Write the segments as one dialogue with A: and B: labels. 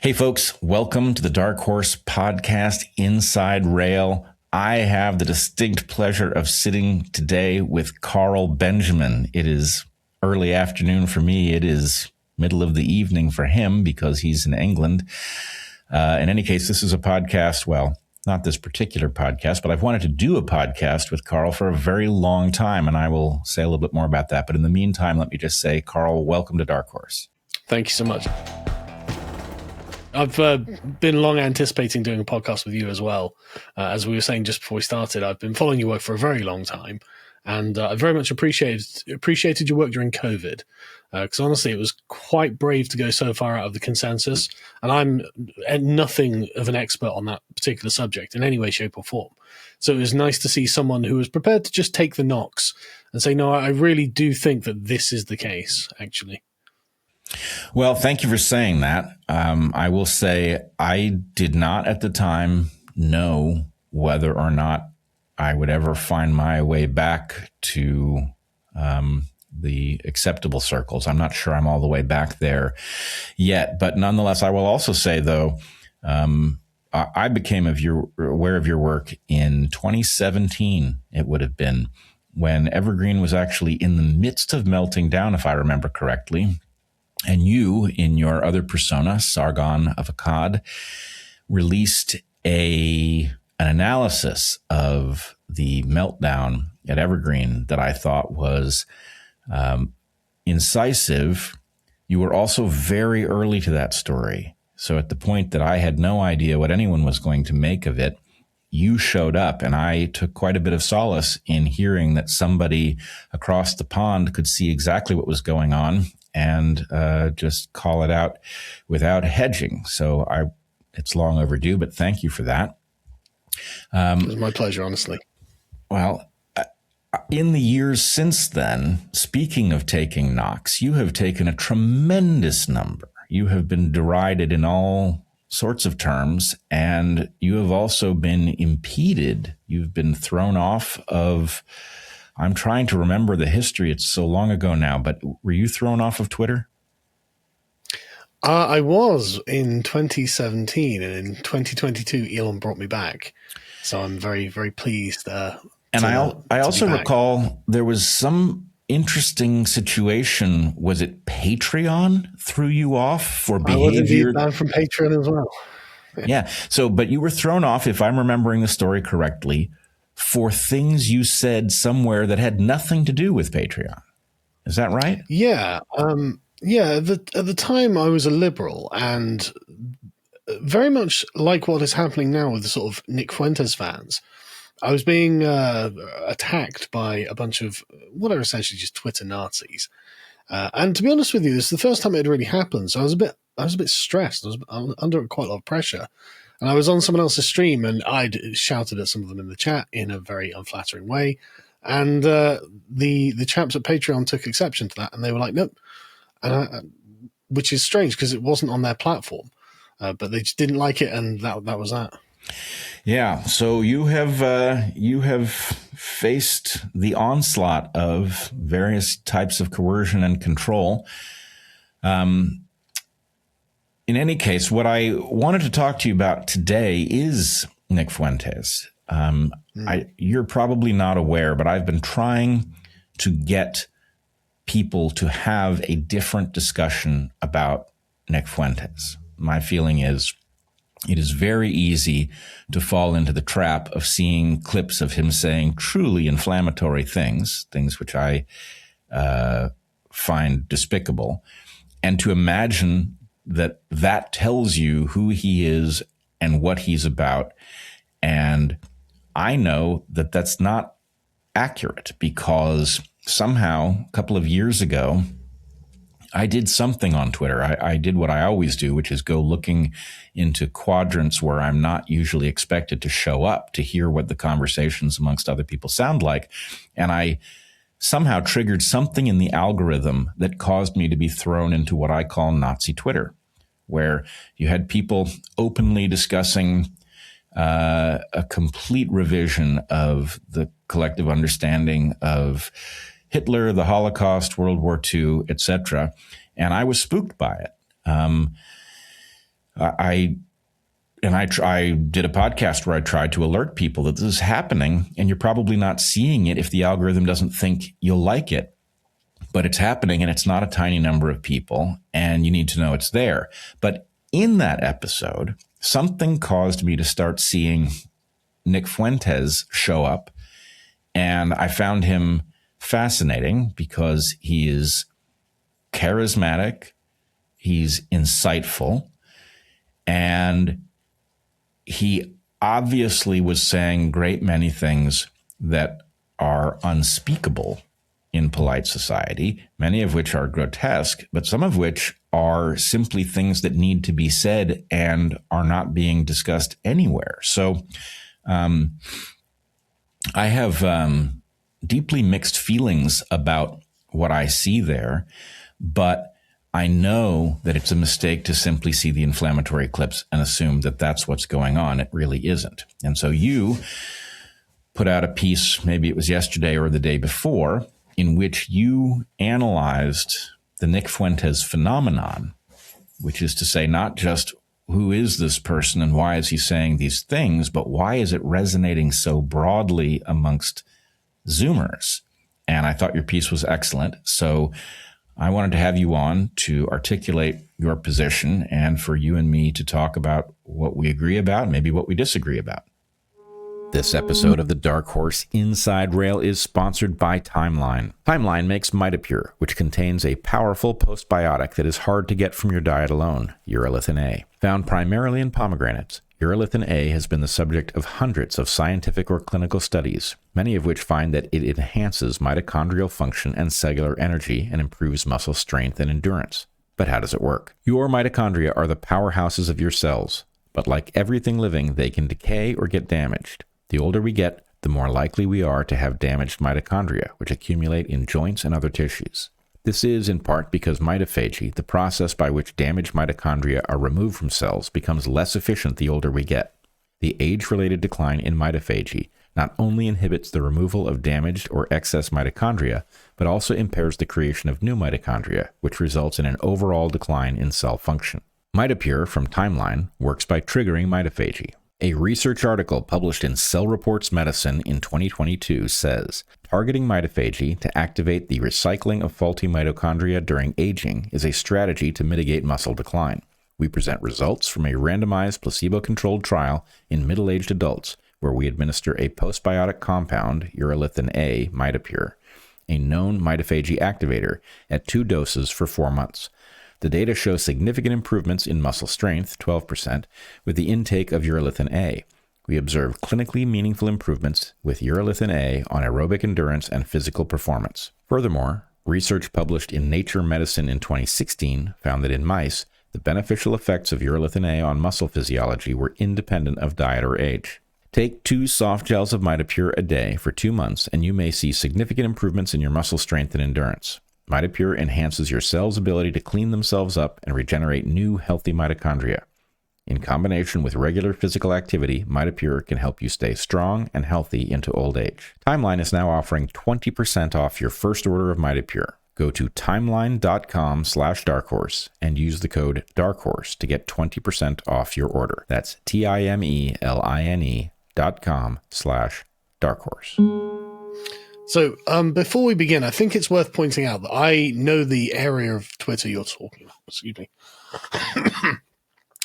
A: Hey, folks, welcome to the Dark Horse Podcast Inside Rail. I have the distinct pleasure of sitting today with Carl Benjamin. It is early afternoon for me. It is middle of the evening for him because he's in England. In any case, this is a podcast, well, not this particular podcast, but I've wanted to do a podcast with Carl for a very long time, and I will say a little bit more about that. But in the meantime, let me just say, Carl, welcome to Dark Horse.
B: Thank you so much. I've been long anticipating doing a podcast with you as well. As we were saying just before we started, I've been following your work for a very long time, and I very much appreciated your work during COVID, because honestly, it was quite brave to go so far out of the consensus, and I'm nothing of an expert on that particular subject in any way, shape, or form. So it was nice to see someone who was prepared to just take the knocks and say, no, I really do think that this is the case, actually.
A: Well, thank you for saying that. I will say I did not at the time know whether or not I would ever find my way back to the acceptable circles. I'm not sure I'm all the way back there yet, but nonetheless, I will also say, though, I became aware of your work in 2017, it would have been, when Evergreen was actually in the midst of melting down, if I remember correctly. And you, in your other persona, Sargon of Akkad, released an analysis of the meltdown at Evergreen that I thought was incisive. You were also very early to that story. So at the point that I had no idea what anyone was going to make of it, you showed up, and I took quite a bit of solace in hearing that somebody across the pond could see exactly what was going on and just call it out without hedging. So it's long overdue, but thank you for that.
B: It was my pleasure, honestly.
A: Well, in the years since then, speaking of taking knocks, you have taken a tremendous number. You have been derided in all sorts of terms, and you have also been impeded. You've been thrown off of... I'm trying to remember the history. It's so long ago now, but were you thrown off of Twitter?
B: I was in 2017, and in 2022, Elon brought me back. So I'm very, very pleased.
A: And I also recall there was some interesting situation. Was it Patreon threw you off for behavior?
B: I was indeed banned from Patreon as well.
A: Yeah. So, but you were thrown off, if I'm remembering the story correctly, for things you said somewhere that had nothing to do with Patreon. Is that right?
B: Yeah. At the time, I was a liberal, and very much like what is happening now with the sort of Nick Fuentes fans. I was being attacked by a bunch of what are essentially just Twitter Nazis. And to be honest with you, this is the first time it had really happened. So I was a bit stressed. I was under quite a lot of pressure. And I was on someone else's stream, and I'd shouted at some of them in the chat in a very unflattering way. And the chaps at Patreon took exception to that, and they were like, nope. Which is strange because it wasn't on their platform. But they just didn't like it, and that was that.
A: Yeah, so you have faced the onslaught of various types of coercion and control. In any case, what I wanted to talk to you about today is Nick Fuentes. You're probably not aware, but I've been trying to get people to have a different discussion about Nick Fuentes. My feeling is it is very easy to fall into the trap of seeing clips of him saying truly inflammatory things which I find despicable, and to imagine that tells you who he is and what he's about. And I know that that's not accurate, because somehow a couple of years ago, I did something on Twitter. I did what I always do, which is go looking into quadrants where I'm not usually expected to show up to hear what the conversations amongst other people sound like. And I somehow triggered something in the algorithm that caused me to be thrown into what I call Nazi Twitter, where you had people openly discussing a complete revision of the collective understanding of Hitler, the Holocaust, World War II, etc. And I was spooked by it. I did a podcast where I tried to alert people that this is happening, and you're probably not seeing it if the algorithm doesn't think you'll like it. But it's happening, and it's not a tiny number of people, and you need to know it's there. But in that episode, something caused me to start seeing Nick Fuentes show up, and I found him fascinating because he is charismatic, he's insightful, and he obviously was saying great many things that are unspeakable in polite society, many of which are grotesque, but some of which are simply things that need to be said and are not being discussed anywhere. So I have deeply mixed feelings about what I see there, but I know that it's a mistake to simply see the inflammatory clips and assume that that's what's going on. It really isn't. And so you put out a piece, maybe it was yesterday or the day before, in which you analyzed the Nick Fuentes phenomenon, which is to say not just who is this person and why is he saying these things, but why is it resonating so broadly amongst Zoomers? And I thought your piece was excellent. So I wanted to have you on to articulate your position and for you and me to talk about what we agree about, maybe what we disagree about. This episode of the Dark Horse Inside Rail is sponsored by Timeline. Timeline makes Mitopure, which contains a powerful postbiotic that is hard to get from your diet alone, urolithin A. Found primarily in pomegranates, urolithin A has been the subject of hundreds of scientific or clinical studies, many of which find that it enhances mitochondrial function and cellular energy and improves muscle strength and endurance. But how does it work? Your mitochondria are the powerhouses of your cells, but like everything living, they can decay or get damaged. The older we get, the more likely we are to have damaged mitochondria, which accumulate in joints and other tissues. This is in part because mitophagy, the process by which damaged mitochondria are removed from cells, becomes less efficient the older we get. The age-related decline in mitophagy not only inhibits the removal of damaged or excess mitochondria, but also impairs the creation of new mitochondria, which results in an overall decline in cell function. Mitopure from Timeline works by triggering mitophagy. A research article published in Cell Reports Medicine in 2022 says, targeting mitophagy to activate the recycling of faulty mitochondria during aging is a strategy to mitigate muscle decline. We present results from a randomized placebo-controlled trial in middle-aged adults where we administer a postbiotic compound, urolithin A, Mitopure, a known mitophagy activator, at 2 doses for 4 months. The data show significant improvements in muscle strength, 12%, with the intake of urolithin A. We observe clinically meaningful improvements with urolithin A on aerobic endurance and physical performance. Furthermore, research published in Nature Medicine in 2016 found that in mice, the beneficial effects of urolithin A on muscle physiology were independent of diet or age. Take 2 soft gels of Mitopure a day for 2 months, and you may see significant improvements in your muscle strength and endurance. Mitopure enhances your cells' ability to clean themselves up and regenerate new, healthy mitochondria. In combination with regular physical activity, Mitopure can help you stay strong and healthy into old age. Timeline is now offering 20% off your first order of Mitopure. Go to timeline.com/darkhorse and use the code DARKHORSE to get 20% off your order. That's timeline.com/darkhorse.
B: So, before we begin, I think it's worth pointing out that I know the area of Twitter you're talking about. Excuse me.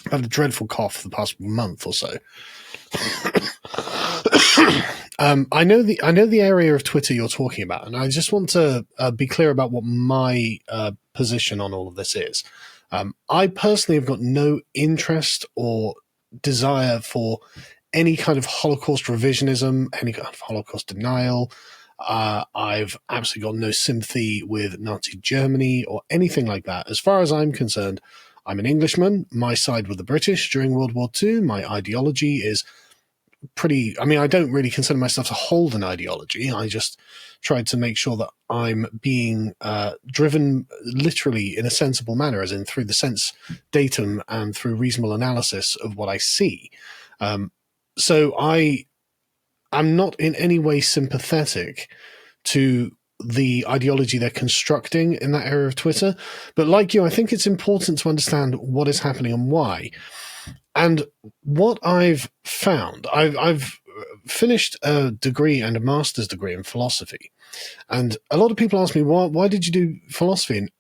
B: I've had a dreadful cough for the past month or so. I know the area of Twitter you're talking about, and I just want to be clear about what my position on all of this is. I personally have got no interest or desire for any kind of Holocaust revisionism, any kind of Holocaust denial. I've absolutely got no sympathy with Nazi Germany or anything like that. As far as I'm concerned, I'm an Englishman. My side with the British during World War II. My ideology is pretty... I mean, I don't really consider myself to hold an ideology. I just tried to make sure that I'm being driven literally in a sensible manner, as in through the sense datum and through reasonable analysis of what I see. So I'm not in any way sympathetic to the ideology they're constructing in that area of Twitter. But like you, I think it's important to understand what is happening and why. And what I've found, I've finished a degree and a master's degree in philosophy. And a lot of people ask me, why did you do philosophy? And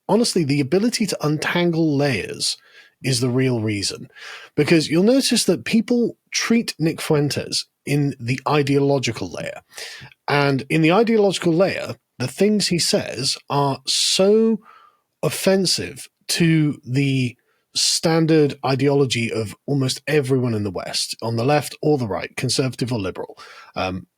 B: honestly, the ability to untangle layers is the real reason. Because you'll notice that people treat Nick Fuentes in the ideological layer. And in the ideological layer, the things he says are so offensive to the standard ideology of almost everyone in the West, on the left or the right, conservative or liberal.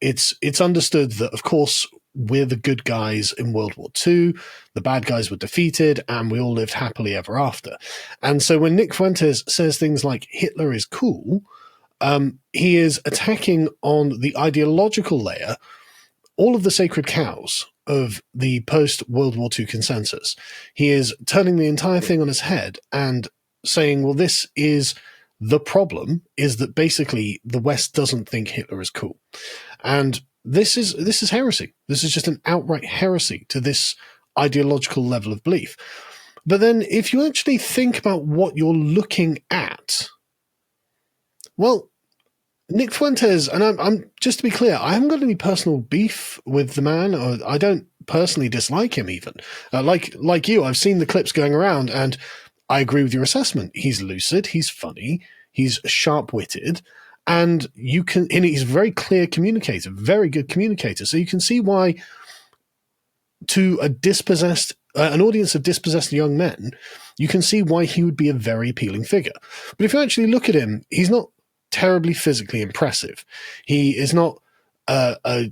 B: It's understood that, of course, we're the good guys in World War II, the bad guys were defeated, and we all lived happily ever after. And so when Nick Fuentes says things like Hitler is cool, he is attacking on the ideological layer all of the sacred cows of the post-World War II consensus. He is turning the entire thing on its head and saying, well, this is the problem, is that basically the West doesn't think Hitler is cool. And this is heresy. This is just an outright heresy to this ideological level of belief. But then if you actually think about what you're looking at, well, Nick Fuentes, and I'm just to be clear, I haven't got any personal beef with the man, or I don't personally dislike him even. Like you, I've seen the clips going around, and I agree with your assessment. He's lucid, he's funny, he's sharp-witted, and he's a very clear communicator, very good communicator. So you can see why, to an audience of dispossessed young men, you can see why he would be a very appealing figure. But if you actually look at him, he's not terribly physically impressive. He is not a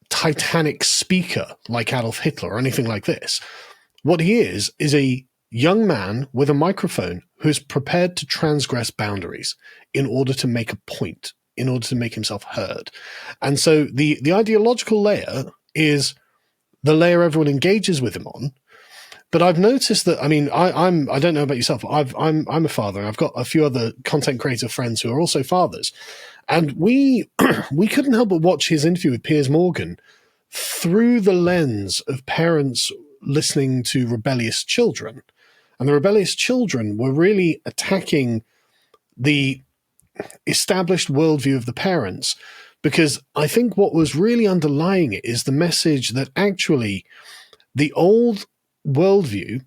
B: titanic speaker like Adolf Hitler or anything like this. What he is a young man with a microphone who's prepared to transgress boundaries in order to make a point, in order to make himself heard. And so the ideological layer is the layer everyone engages with him on. But I've noticed that, I mean, I don't know about yourself, I'm a father, and I've got a few other content creator friends who are also fathers. And we couldn't help but watch his interview with Piers Morgan through the lens of parents listening to rebellious children. And the rebellious children were really attacking the established worldview of the parents, because I think what was really underlying it is the message that actually the old worldview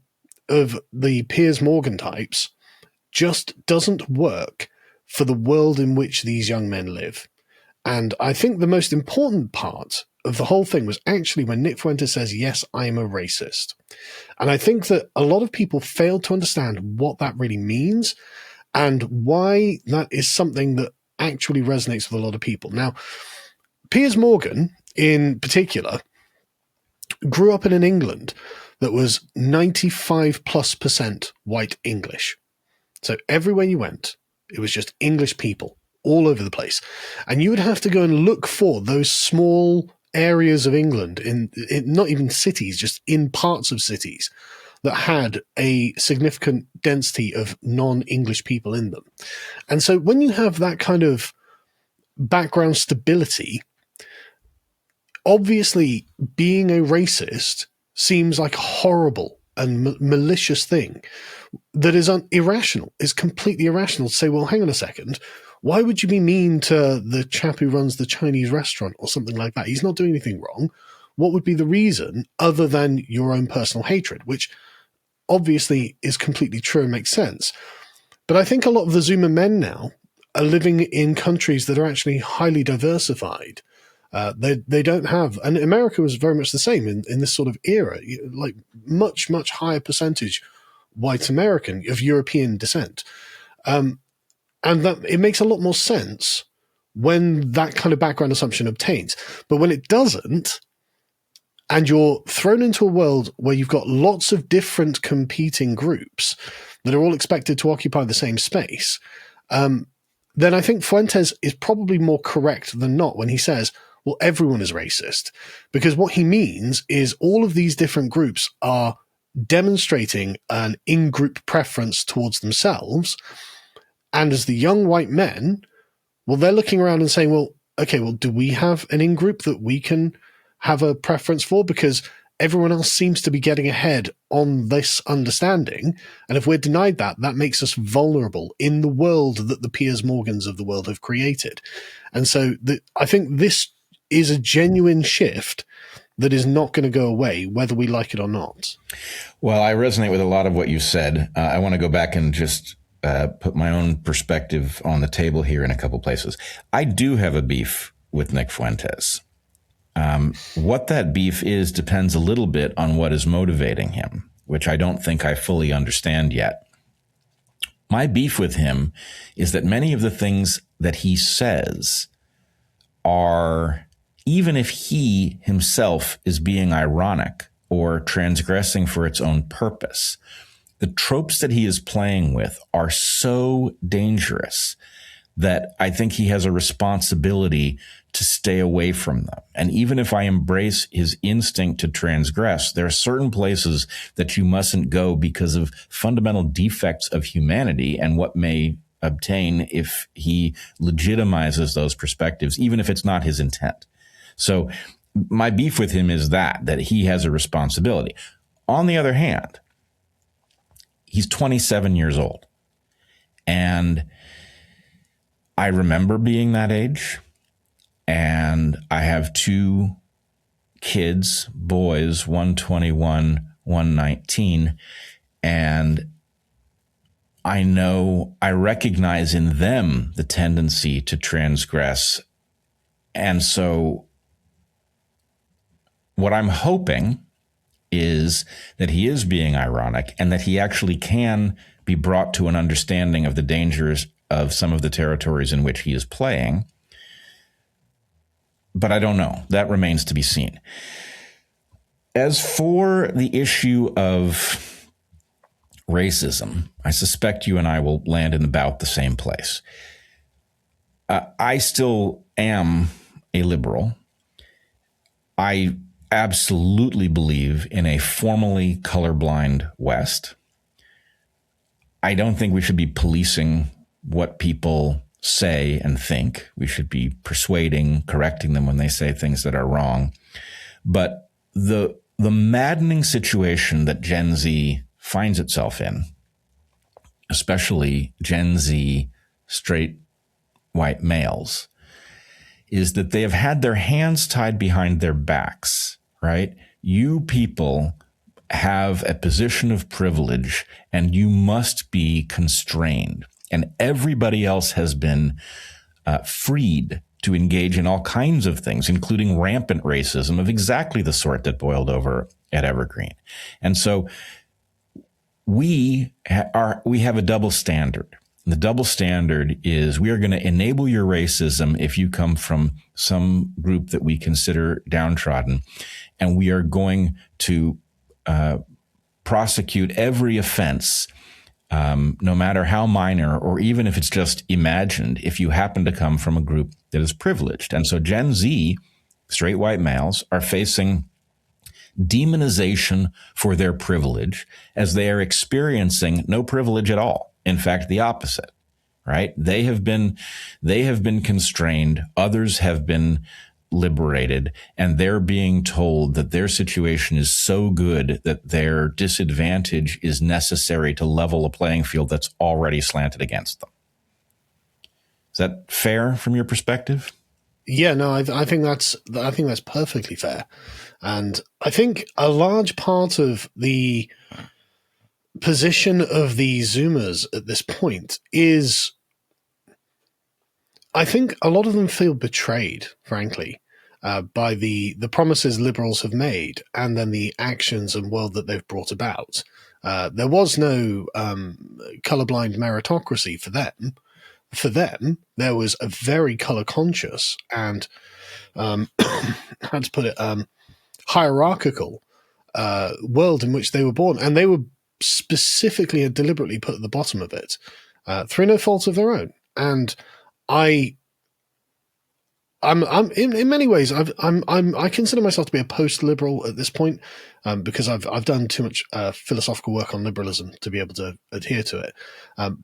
B: of the Piers Morgan types just doesn't work for the world in which these young men live. And I think the most important part of the whole thing was actually when Nick Fuentes says, yes, I am a racist. And I think that a lot of people fail to understand what that really means and why that is something that actually resonates with a lot of people. Now, Piers Morgan, in particular, grew up in an England that was 95+% white English. So everywhere you went, it was just English people all over the place. And you would have to go and look for those small areas of England, in not even cities, just in parts of cities, that had a significant density of non-English people in them. And so when you have that kind of background stability, obviously being a racist seems like a horrible and malicious thing that is irrational, is completely irrational to say, well, hang on a second, why would you be mean to the chap who runs the Chinese restaurant or something like that? He's not doing anything wrong. What would be the reason other than your own personal hatred, which obviously is completely true and makes sense. But I think a lot of the Zoomer men now are living in countries that are actually highly diversified. They don't have, and America was very much the same in this sort of era, like much, much higher percentage white American of European descent. And that it makes a lot more sense when that kind of background assumption obtains. But when it doesn't, and you're thrown into a world where you've got lots of different competing groups that are all expected to occupy the same space, then I think Fuentes is probably more correct than not when he says, well, everyone is racist. Because what he means is all of these different groups are demonstrating an in-group preference towards themselves. And as the young white men, well, they're looking around and saying, well, okay, well, do we have an in-group that we can have a preference for, because everyone else seems to be getting ahead on this understanding. And if we're denied that, that makes us vulnerable in the world that the Piers Morgans of the world have created. And so I think this is a genuine shift that is not going to go away, whether we like it or not.
A: Well, I resonate with a lot of what you said. I want to go back and just put my own perspective on the table here in a couple places. I do have a beef with Nick Fuentes. What that beef is depends a little bit on what is motivating him, which I don't think I fully understand yet. My beef with him is that many of the things that he says are, even if he himself is being ironic or transgressing for its own purpose, the tropes that he is playing with are so dangerous that I think he has a responsibility to stay away from them. And even if I embrace his instinct to transgress, there are certain places that you mustn't go because of fundamental defects of humanity and what may obtain if he legitimizes those perspectives, even if it's not his intent. So my beef with him is that he has a responsibility. On the other hand, he's 27 years old. And I remember being that age. And I have two kids, boys, one 21, one 19. And I recognize in them the tendency to transgress. And so what I'm hoping is that he is being ironic and that he actually can be brought to an understanding of the dangers of some of the territories in which he is playing. But I don't know. That remains to be seen. As for the issue of racism, I suspect you and I will land in about the same place. I still am a liberal. I absolutely believe in a formally colorblind West. I don't think we should be policing what people say and think. We should be persuading, correcting them when they say things that are wrong. But the maddening situation that Gen Z finds itself in, especially Gen Z straight white males, is that they have had their hands tied behind their backs, right? You people have a position of privilege and you must be constrained. And everybody else has been freed to engage in all kinds of things, including rampant racism of exactly the sort that boiled over at Evergreen. And so we have a double standard. The double standard is we are going to enable your racism if you come from some group that we consider downtrodden, and we are going to prosecute every offense, no matter how minor, or even if it's just imagined, if you happen to come from a group that is privileged. And so Gen Z, straight white males, are facing demonization for their privilege as they are experiencing no privilege at all. In fact, the opposite, right? They have been constrained. Others have been liberated, and they're being told that their situation is so good that their disadvantage is necessary to level a playing field that's already slanted against them. Is that fair from your perspective?
B: Yeah, no, I think that's perfectly fair. And I think a large part of the position of the Zoomers at this point is, I think a lot of them feel betrayed, frankly, by the promises liberals have made and then the actions and world that they've brought about. There was no colorblind meritocracy for them. For them, there was a very color conscious and, how to put it, hierarchical world in which they were born. And they were specifically and deliberately put at the bottom of it through no fault of their own. And I'm in many ways I consider myself to be a post-liberal at this point because I've done too much philosophical work on liberalism to be able to adhere to it.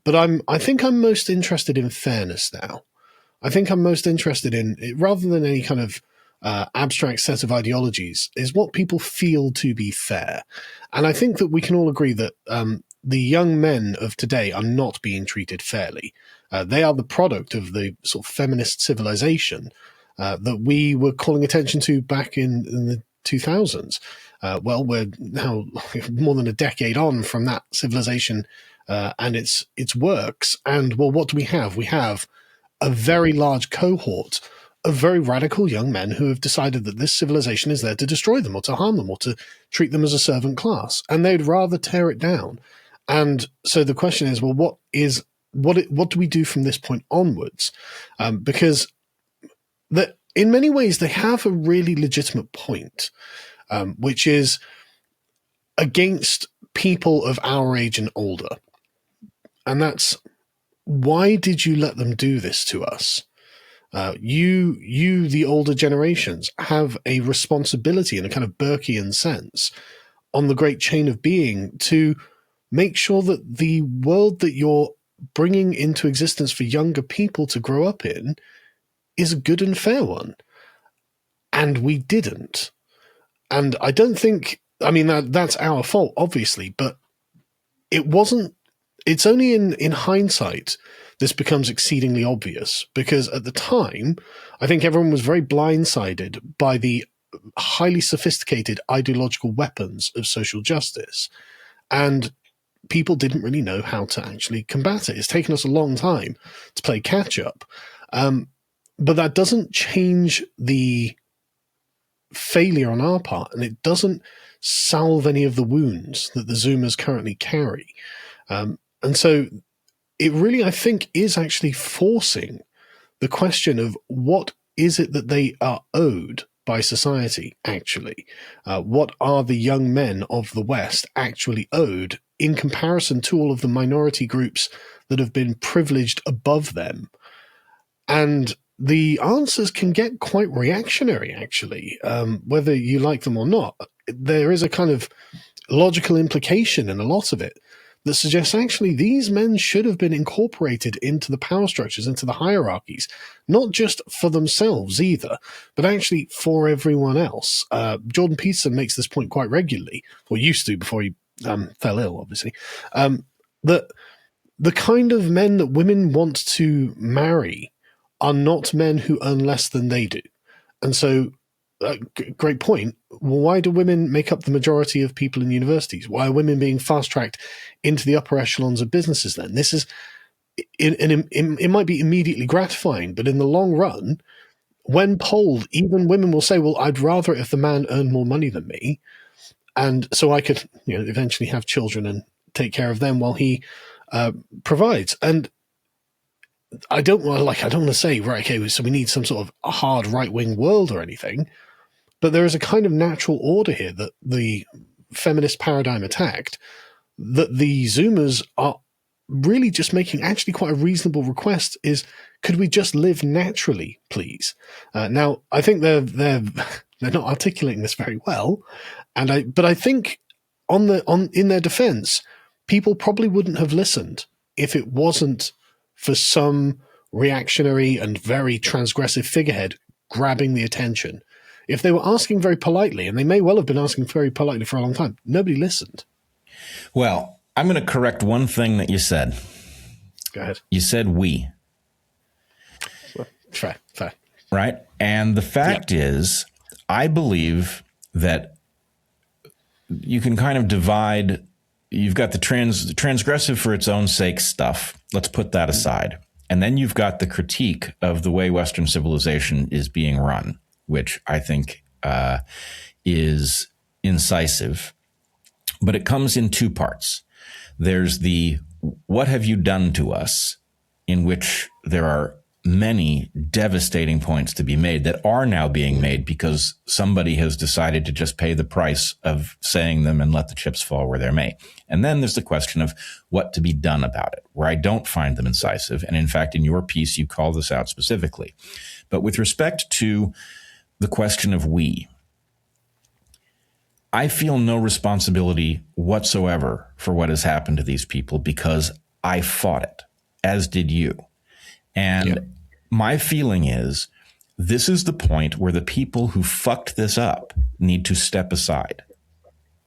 B: But I think I'm most interested in fairness now. I think I'm most interested in, rather than any kind of abstract set of ideologies is what people feel to be fair. And I think that we can all agree that the young men of today are not being treated fairly. They are the product of the sort of feminist civilization that we were calling attention to back in the 2000s. Well, we're now more than a decade on from that civilization and its works. And, well, what do we have? We have a very large cohort of very radical young men who have decided that this civilization is there to destroy them or to harm them or to treat them as a servant class. And they'd rather tear it down. And so the question is, well, what do we do from this point onwards? Because in many ways, they have a really legitimate point, which is against people of our age and older. And that's, why did you let them do this to us? You, the older generations, have a responsibility in a kind of Burkean sense on the great chain of being to make sure that the world that you're bringing into existence for younger people to grow up in is a good and fair one. And we didn't. And I don't think, I mean, that's our fault, obviously, but it wasn't. It's only in hindsight this becomes exceedingly obvious, because at the time, I think everyone was very blindsided by the highly sophisticated ideological weapons of social justice. And people didn't really know how to actually combat it. It's taken us a long time to play catch up. But that doesn't change the failure on our part, and it doesn't salve any of the wounds that the Zoomers currently carry. And so it really, I think, is actually forcing the question of what is it that they are owed by society, actually? What are the young men of the West actually owed in comparison to all of the minority groups that have been privileged above them? And the answers can get quite reactionary, actually, whether you like them or not. There is a kind of logical implication in a lot of it that suggests actually these men should have been incorporated into the power structures, into the hierarchies, not just for themselves either, but actually for everyone else. Jordan Peterson makes this point quite regularly, or used to before he fell ill, obviously, that the kind of men that women want to marry are not men who earn less than they do. And so, great point. Well, why do women make up the majority of people in universities? Why are women being fast-tracked into the upper echelons of businesses then? This is, it might be immediately gratifying, but in the long run, when polled, even women will say, well, I'd rather it if the man earned more money than me, and so I could, eventually have children and take care of them while he provides. And I don't want to say, right, okay, so we need some sort of a hard right-wing world or anything, but there is a kind of natural order here that the feminist paradigm attacked, that the Zoomers are really just making actually quite a reasonable request is, could we just live naturally, please? Now, I think they're not articulating this very well, but I think in their defense, people probably wouldn't have listened if it wasn't for some reactionary and very transgressive figurehead grabbing the attention. If they were asking very politely, and they may well have been asking very politely for a long time, nobody listened.
A: Well, I'm going to correct one thing that you said.
B: Go ahead.
A: You said we.
B: Well, fair.
A: Right? And the fact is, I believe that you can kind of divide. You've got the transgressive for its own sake stuff. Let's put that aside. And then you've got the critique of the way Western civilization is being run, which I think is incisive. But it comes in two parts. There's the what have you done to us, in which there are many devastating points to be made that are now being made because somebody has decided to just pay the price of saying them and let the chips fall where they may. And then there's the question of what to be done about it, where I don't find them incisive. And in fact, in your piece, you call this out specifically. But with respect to the question of we, I feel no responsibility whatsoever for what has happened to these people because I fought it, as did you. And my feeling is this is the point where the people who fucked this up need to step aside,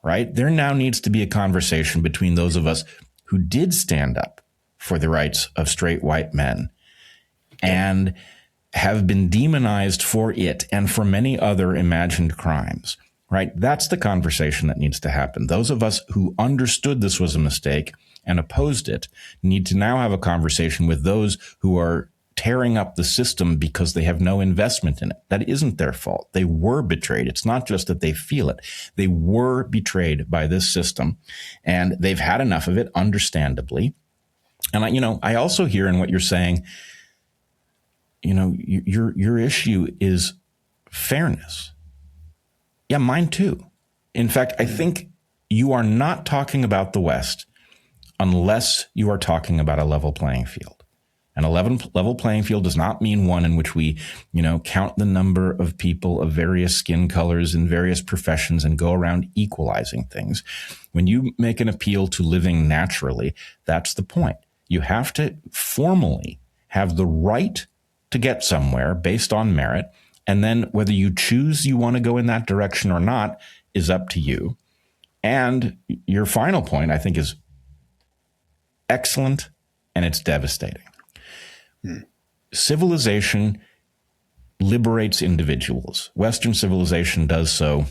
A: right? There now needs to be a conversation between those of us who did stand up for the rights of straight white men and have been demonized for it and for many other imagined crimes, right? That's the conversation that needs to happen. Those of us who understood this was a mistake and opposed it need to now have a conversation with those who are tearing up the system because they have no investment in it. That isn't their fault. They were betrayed. It's not just that they feel it. They were betrayed by this system, and they've had enough of it, understandably. And I also hear in what you're saying, your issue is fairness. Yeah, mine too. In fact, I think you are not talking about the West unless you are talking about a level playing field. And a level playing field does not mean one in which we, count the number of people of various skin colors in various professions and go around equalizing things. When you make an appeal to living naturally, that's the point. You have to formally have the right to get somewhere based on merit. And then whether you choose you want to go in that direction or not is up to you. And your final point, I think, is excellent, and it's devastating. Civilization liberates individuals. Western civilization does so.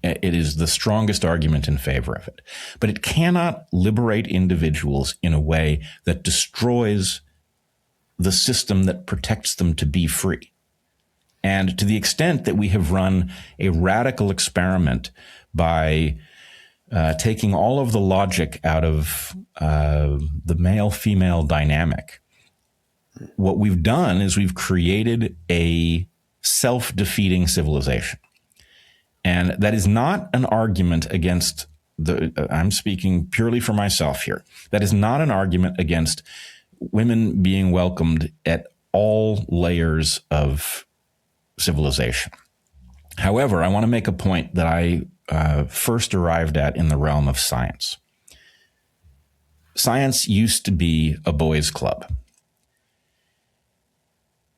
A: It is the strongest argument in favor of it. But it cannot liberate individuals in a way that destroys the system that protects them to be free. And to the extent that we have run a radical experiment by taking all of the logic out of the male-female dynamic, what we've done is we've created a self-defeating civilization. And that is not an argument against I'm speaking purely for myself here. That is not an argument against women being welcomed at all layers of civilization. However, I want to make a point that I first arrived at in the realm of science. Science used to be a boys' club.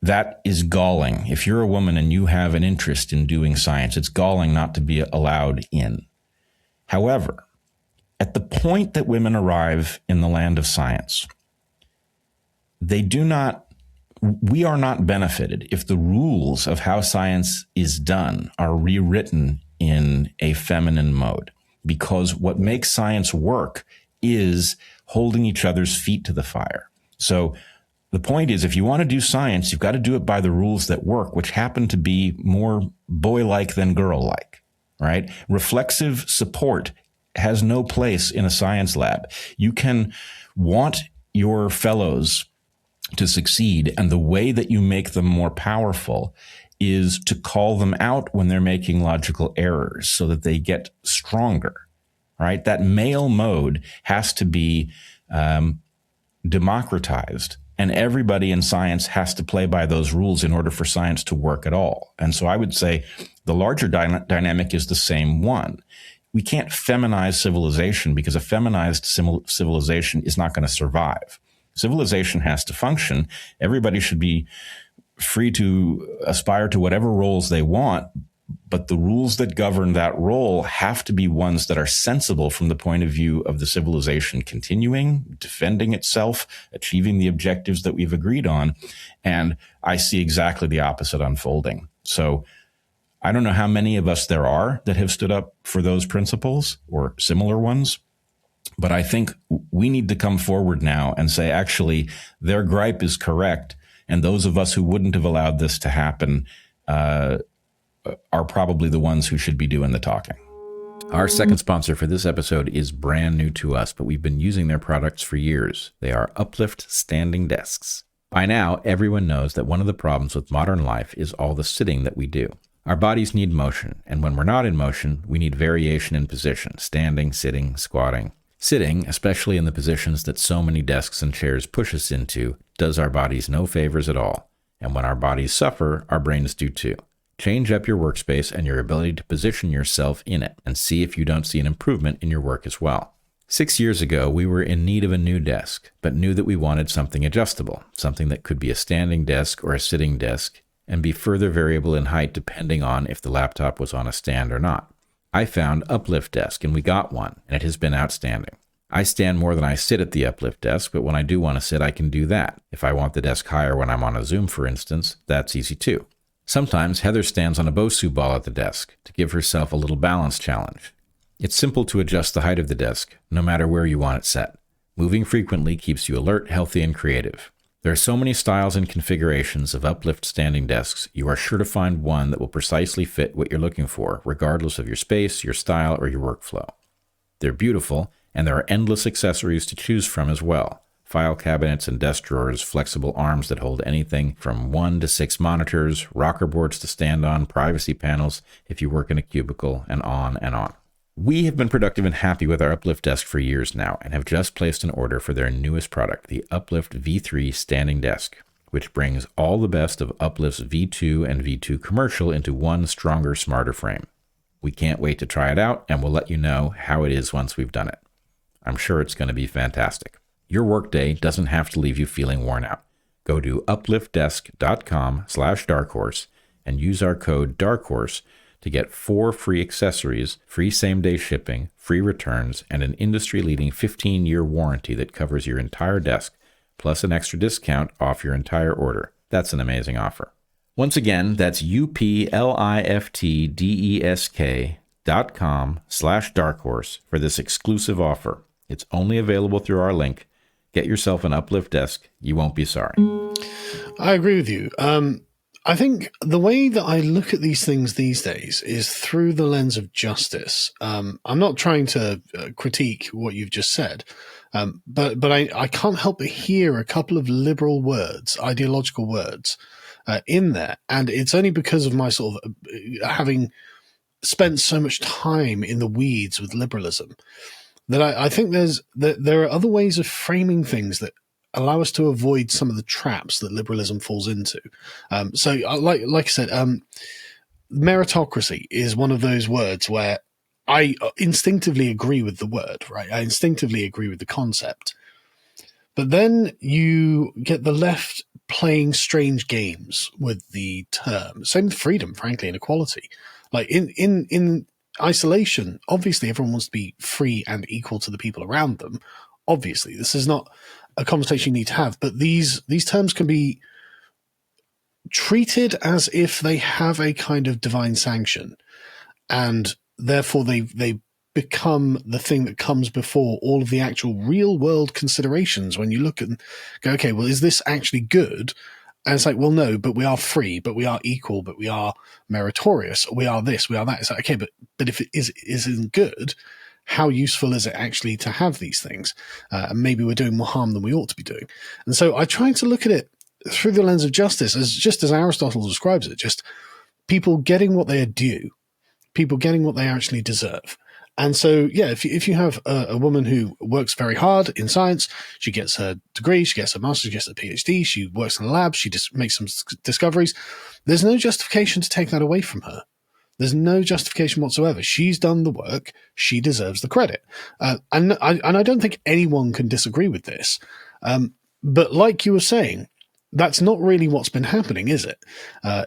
A: That is galling. If you're a woman and you have an interest in doing science, it's galling not to be allowed in. However, at the point that women arrive in the land of science, we are not benefited if the rules of how science is done are rewritten in a feminine mode, because what makes science work is holding each other's feet to the fire. So the point is, if you want to do science, you've got to do it by the rules that work, which happen to be more boy-like than girl-like, right? Reflexive support has no place in a science lab. You can want your fellows to succeed, and the way that you make them more powerful is to call them out when they're making logical errors so that they get stronger, right? That male mode has to be democratized, and everybody in science has to play by those rules in order for science to work at all. And so I would say the larger dynamic is the same one. We can't feminize civilization, because a feminized civilization is not going to survive. Civilization has to function. Everybody should be free to aspire to whatever roles they want, but the rules that govern that role have to be ones that are sensible from the point of view of the civilization continuing, defending itself, achieving the objectives that we've agreed on. And I see exactly the opposite unfolding. So I don't know how many of us there are that have stood up for those principles or similar ones, but I think we need to come forward now and say, actually, their gripe is correct. And those of us who wouldn't have allowed this to happen are probably the ones who should be doing the talking.
C: Our second sponsor for this episode is brand new to us, but we've been using their products for years. They are Uplift Standing Desks. By now, everyone knows that one of the problems with modern life is all the sitting that we do. Our bodies need motion, and when we're not in motion, we need variation in position, standing, sitting, squatting. Sitting, especially in the positions that so many desks and chairs push us into, does our bodies no favors at all. And when our bodies suffer, our brains do too. Change up your workspace and your ability to position yourself in it, and see if you don't see an improvement in your work as well. 6 years ago, we were in need of a new desk, but knew that we wanted something adjustable, something that could be a standing desk or a sitting desk, and be further variable in height depending on if the laptop was on a stand or not. I found Uplift Desk, and we got one, and it has been outstanding. I stand more than I sit at the Uplift Desk, but when I do want to sit, I can do that. If I want the desk higher when I'm on a Zoom, for instance, that's easy too. Sometimes Heather stands on a Bosu ball at the desk to give herself a little balance challenge. It's simple to adjust the height of the desk, no matter where you want it set. Moving frequently keeps you alert, healthy, and creative. There are so many styles and configurations of Uplift standing desks, you are sure to find one that will precisely fit what you're looking for, regardless of your space, your style, or your workflow. They're beautiful, and there are endless accessories to choose from as well. File cabinets and desk drawers, flexible arms that hold anything from 1 to 6 monitors, rocker boards to stand on, privacy panels if you work in a cubicle, and on and on. We have been productive and happy with our Uplift Desk for years now and have just placed an order for their newest product, the Uplift V3 Standing Desk, which brings all the best of Uplift's V2 and V2 Commercial into one stronger, smarter frame. We can't wait to try it out, and we'll let you know how it is once we've done it. I'm sure it's going to be fantastic. Your workday doesn't have to leave you feeling worn out. Go to upliftdesk.com/darkhorse and use our code DARKHORSE to get 4 free accessories, free same-day shipping, free returns, and an industry-leading 15-year warranty that covers your entire desk, plus an extra discount off your entire order. That's an amazing offer. Once again, that's upliftdesk.com/darkhorse for this exclusive offer. It's only available through our link. Get yourself an Uplift Desk. You won't be sorry.
B: I agree with you. I think the way that I look at these things these days is through the lens of justice. I'm not trying to critique what you've just said, but I can't help but hear a couple of liberal words, ideological words in there. And it's only because of my sort of having spent so much time in the weeds with liberalism that I think there are other ways of framing things that allow us to avoid some of the traps that liberalism falls into. So, like I said, meritocracy is one of those words where I instinctively agree with the word, right? I instinctively agree with the concept. But then you get the left playing strange games with the term. Same with freedom, frankly, and equality. Like in isolation, obviously everyone wants to be free and equal to the people around them. Obviously, this is not a conversation you need to have, but these terms can be treated as if they have a kind of divine sanction, and therefore they become the thing that comes before all of the actual real world considerations. When you look and go, okay, well, is this actually good? And it's like, well, no, but we are free, but we are equal, but we are meritorious, we are this, we are that. It's like, okay, but if it isn't good, how useful is it actually to have these things? And maybe we're doing more harm than we ought to be doing. And so I try to look at it through the lens of justice, as just as Aristotle describes it, just people getting what they are due, people getting what they actually deserve. And so, yeah, if you have a woman who works very hard in science, she gets her degree, she gets her master's, she gets her PhD, she works in a lab, she just makes some discoveries, there's no justification to take that away from her. There's no justification whatsoever. She's done the work. She deserves the credit. And I don't think anyone can disagree with this. But like you were saying, that's not really what's been happening, is it?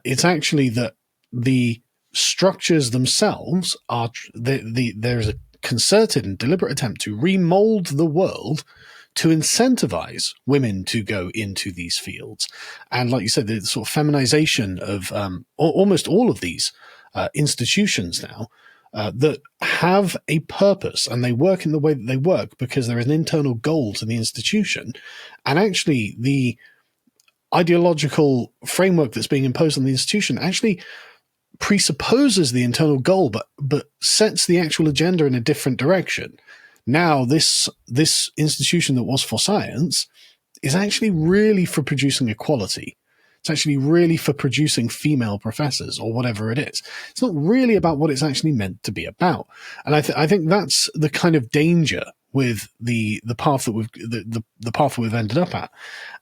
B: It's actually that the structures themselves are there's a concerted and deliberate attempt to remold the world to incentivize women to go into these fields. And like you said, the sort of feminization of almost all of these institutions now that have a purpose, and they work in the way that they work because there is an internal goal to the institution. And actually the ideological framework that's being imposed on the institution actually presupposes the internal goal, but sets the actual agenda in a different direction. Now, this institution that was for science is actually really for producing equality. It's actually really for producing female professors or whatever it is. It's not really about what it's actually meant to be about. And I think that's the kind of danger with the path that the path that we've ended up at.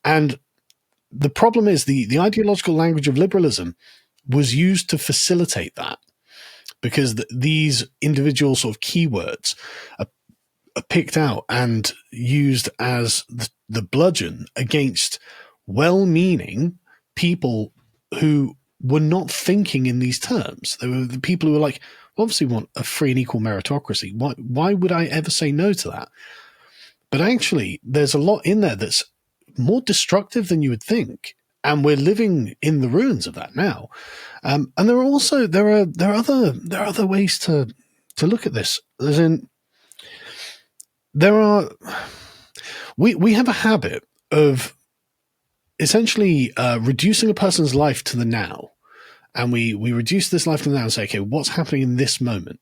B: And the problem is the ideological language of liberalism was used to facilitate that, because these individual sort of keywords are picked out and used as the bludgeon against well-meaning people who were not thinking in these terms. They were the people who were like, well, obviously we want a free and equal meritocracy. Why would I ever say no to that? But actually, there's a lot in there that's more destructive than you would think. And we're living in the ruins of that now. And there are also there are other ways to look at this. As in, we have a habit of essentially reducing a person's life to the now. And we reduce this life to the now and say, okay, what's happening in this moment?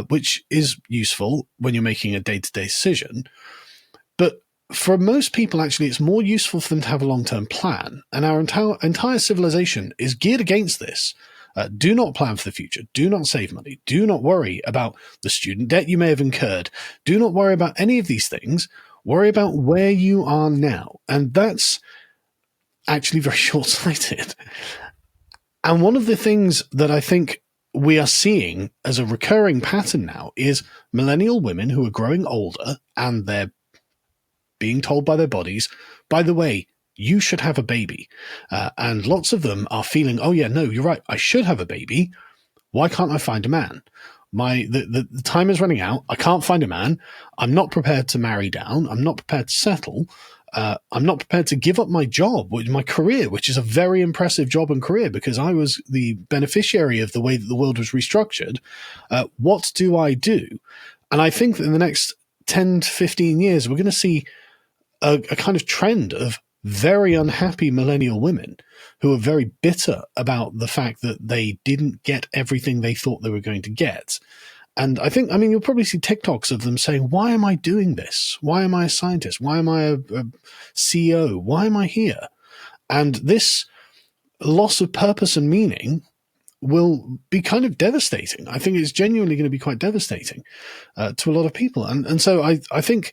B: Which is useful when you're making a day-to-day decision. But for most people, actually, it's more useful for them to have a long-term plan. And our entire civilization is geared against this. Do not plan for the future. Do not save money. Do not worry about the student debt you may have incurred. Do not worry about any of these things. Worry about where you are now. And that's actually very short-sighted. And one of the things that I think we are seeing as a recurring pattern now is millennial women who are growing older and they're being told by their bodies, by the way, you should have a baby. And lots of them are feeling, oh yeah, no, you're right, I should have a baby. Why can't I find a man? The time is running out. I can't find a man. I'm not prepared to marry down. I'm not prepared to settle. I'm not prepared to give up my job, my career, which is a very impressive job and career because I was the beneficiary of the way that the world was restructured. What do I do? And I think that in the next 10 to 15 years, we're going to see a kind of trend of very unhappy millennial women who are very bitter about the fact that they didn't get everything they thought they were going to get. And I mean, you'll probably see TikToks of them saying, why am I doing this? Why am I a scientist? Why am I a CEO? Why am I here? And this loss of purpose and meaning will be kind of devastating. I think it's genuinely going to be quite devastating to a lot of people. And so I think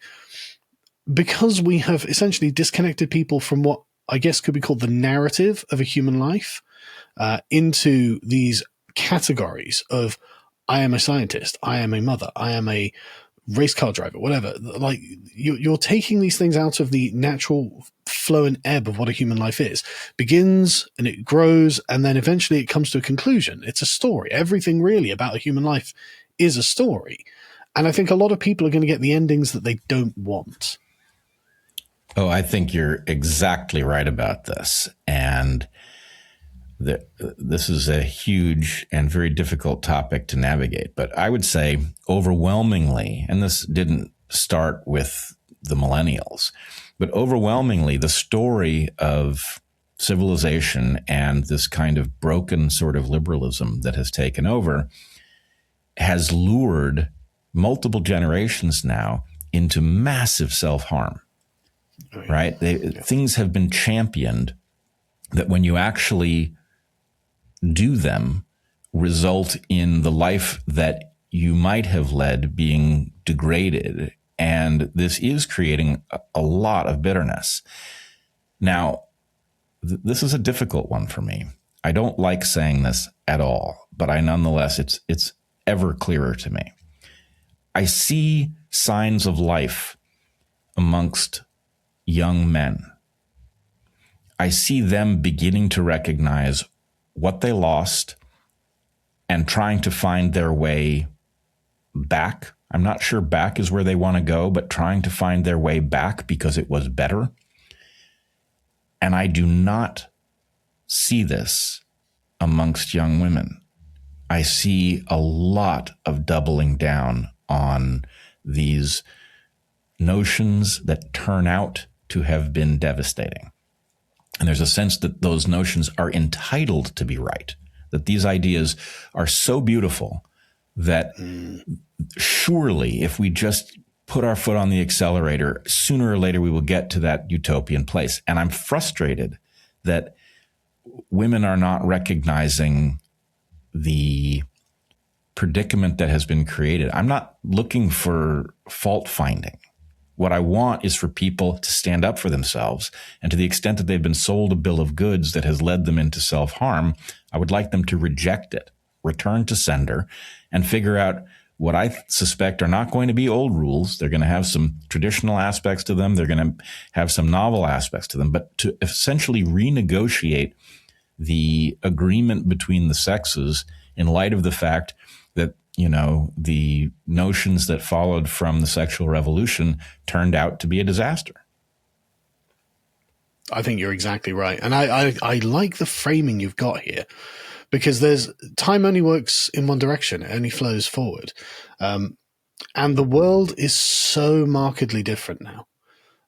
B: because we have essentially disconnected people from what I guess could be called the narrative of a human life into these categories of I am a scientist, I am a mother, I am a race car driver, whatever. Like you're taking these things out of the natural flow and ebb of what a human life is. Begins and it grows, and then eventually it comes to a conclusion. It's a story. Everything really about a human life is a story. And I think a lot of people are going to get the endings that they don't want.
A: Oh, I think you're exactly right about this. And this is a huge and very difficult topic to navigate. But I would say overwhelmingly, and this didn't start with the millennials, but overwhelmingly the story of civilization and this kind of broken sort of liberalism that has taken over has lured multiple generations now into massive self-harm. Right? Things have been championed that when you actually do them result in the life that you might have led being degraded. And this is creating a lot of bitterness. Now, this is a difficult one for me. I don't like saying this at all, but nonetheless, it's ever clearer to me. I see signs of life amongst young men. I see them beginning to recognize what they lost and trying to find their way back. I'm not sure back is where they want to go, but trying to find their way back because it was better. And I do not see this amongst young women. I see a lot of doubling down on these notions that turn out to have been devastating. And there's a sense that those notions are entitled to be right, that these ideas are so beautiful that surely if we just put our foot on the accelerator, sooner or later we will get to that utopian place. And I'm frustrated that women are not recognizing the predicament that has been created. I'm not looking for fault finding. What I want is for people to stand up for themselves. And to the extent that they've been sold a bill of goods that has led them into self-harm, I would like them to reject it, return to sender, and figure out what I suspect are not going to be old rules. They're going to have some traditional aspects to them. They're going to have some novel aspects to them, but to essentially renegotiate the agreement between the sexes in light of the fact that, the notions that followed from the sexual revolution turned out to be a disaster.
B: I think you're exactly right. And I like the framing you've got here, because time only works in one direction. It only flows forward. And the world is so markedly different now.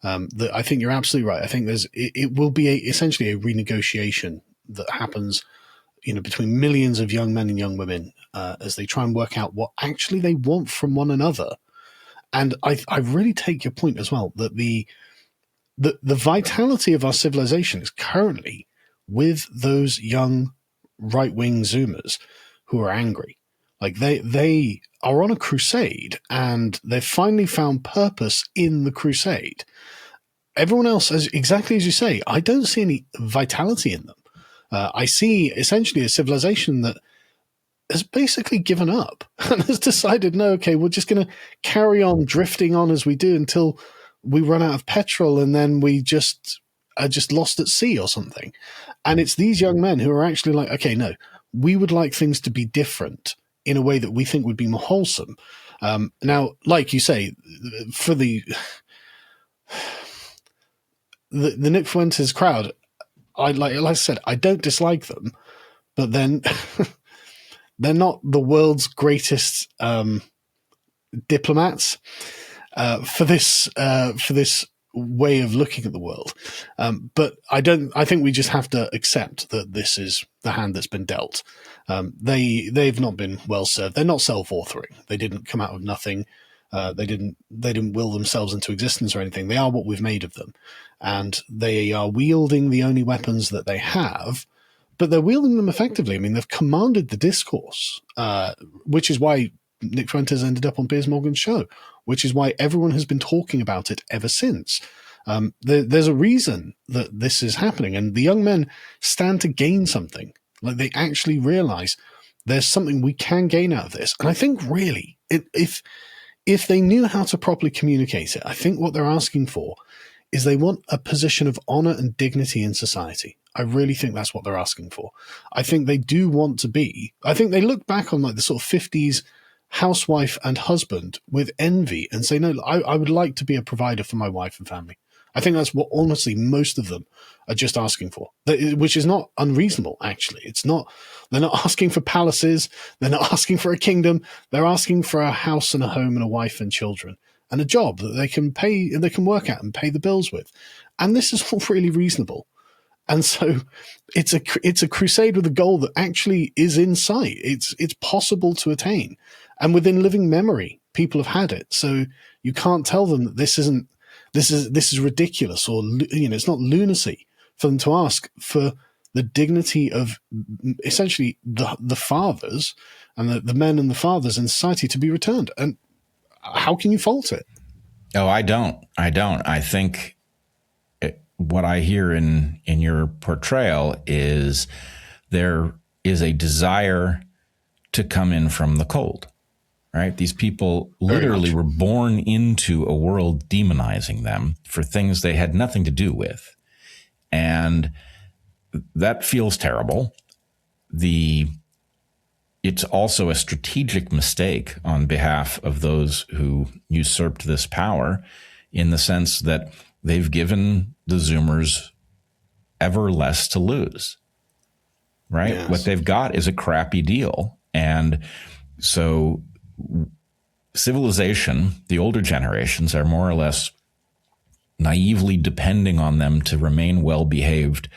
B: That I think you're absolutely right. I think it will be essentially a renegotiation that happens, between millions of young men and young women as they try and work out what actually they want from one another. And I really take your point as well, that the vitality of our civilization is currently with those young right-wing Zoomers who are angry. Like they are on a crusade, and they've finally found purpose in the crusade. Everyone else, exactly as you say, I don't see any vitality in them. I see essentially a civilization that has basically given up and has decided, no, okay, we're just going to carry on drifting on as we do until we run out of petrol, and then we just are just lost at sea or something. And it's these young men who are actually like, okay, no, we would like things to be different in a way that we think would be more wholesome. Now, like you say, for the Nick Fuentes crowd, like I said, I don't dislike them, but then they're not the world's greatest diplomats for this way of looking at the world. But I think we just have to accept that this is the hand that's been dealt. They've not been well served. They're not self-authoring. They didn't come out of nothing. They didn't will themselves into existence or anything. They are what we've made of them, and they are wielding the only weapons that they have, but they're wielding them effectively. I mean, they've commanded the discourse, which is why Nick Fuentes ended up on Piers Morgan's show, which is why everyone has been talking about it ever since. There's a reason that this is happening, and the young men stand to gain something. Like, they actually realize there's something we can gain out of this. And I think really, if they knew how to properly communicate it, I think what they're asking for is they want a position of honor and dignity in society. I really think that's what they're asking for. I think they do want to be. I think they look back on like the sort of 50s housewife and husband with envy and say, no, I would like to be a provider for my wife and family. I think that's what honestly most of them are just asking for, which is not unreasonable, actually. They're not asking for palaces. They're not asking for a kingdom. They're asking for a house and a home and a wife and children and a job that they can pay, they can work at and pay the bills with. And this is all really reasonable. And so it's a crusade with a goal that actually is in sight. It's possible to attain. And within living memory, people have had it. So you can't tell them that this is ridiculous, or, it's not lunacy for them to ask for the dignity of essentially the fathers and the men and the fathers in society to be returned. And how can you fault it?
A: Oh, I don't. I think what I hear in your portrayal is there is a desire to come in from the cold, right? These people literally were born into a world demonizing them for things they had nothing to do with. And that feels terrible. It's also a strategic mistake on behalf of those who usurped this power, in the sense that they've given the Zoomers ever less to lose, right? Yes. What they've got is a crappy deal. And so civilization, the older generations, are more or less naively depending on them to remain well-behaved,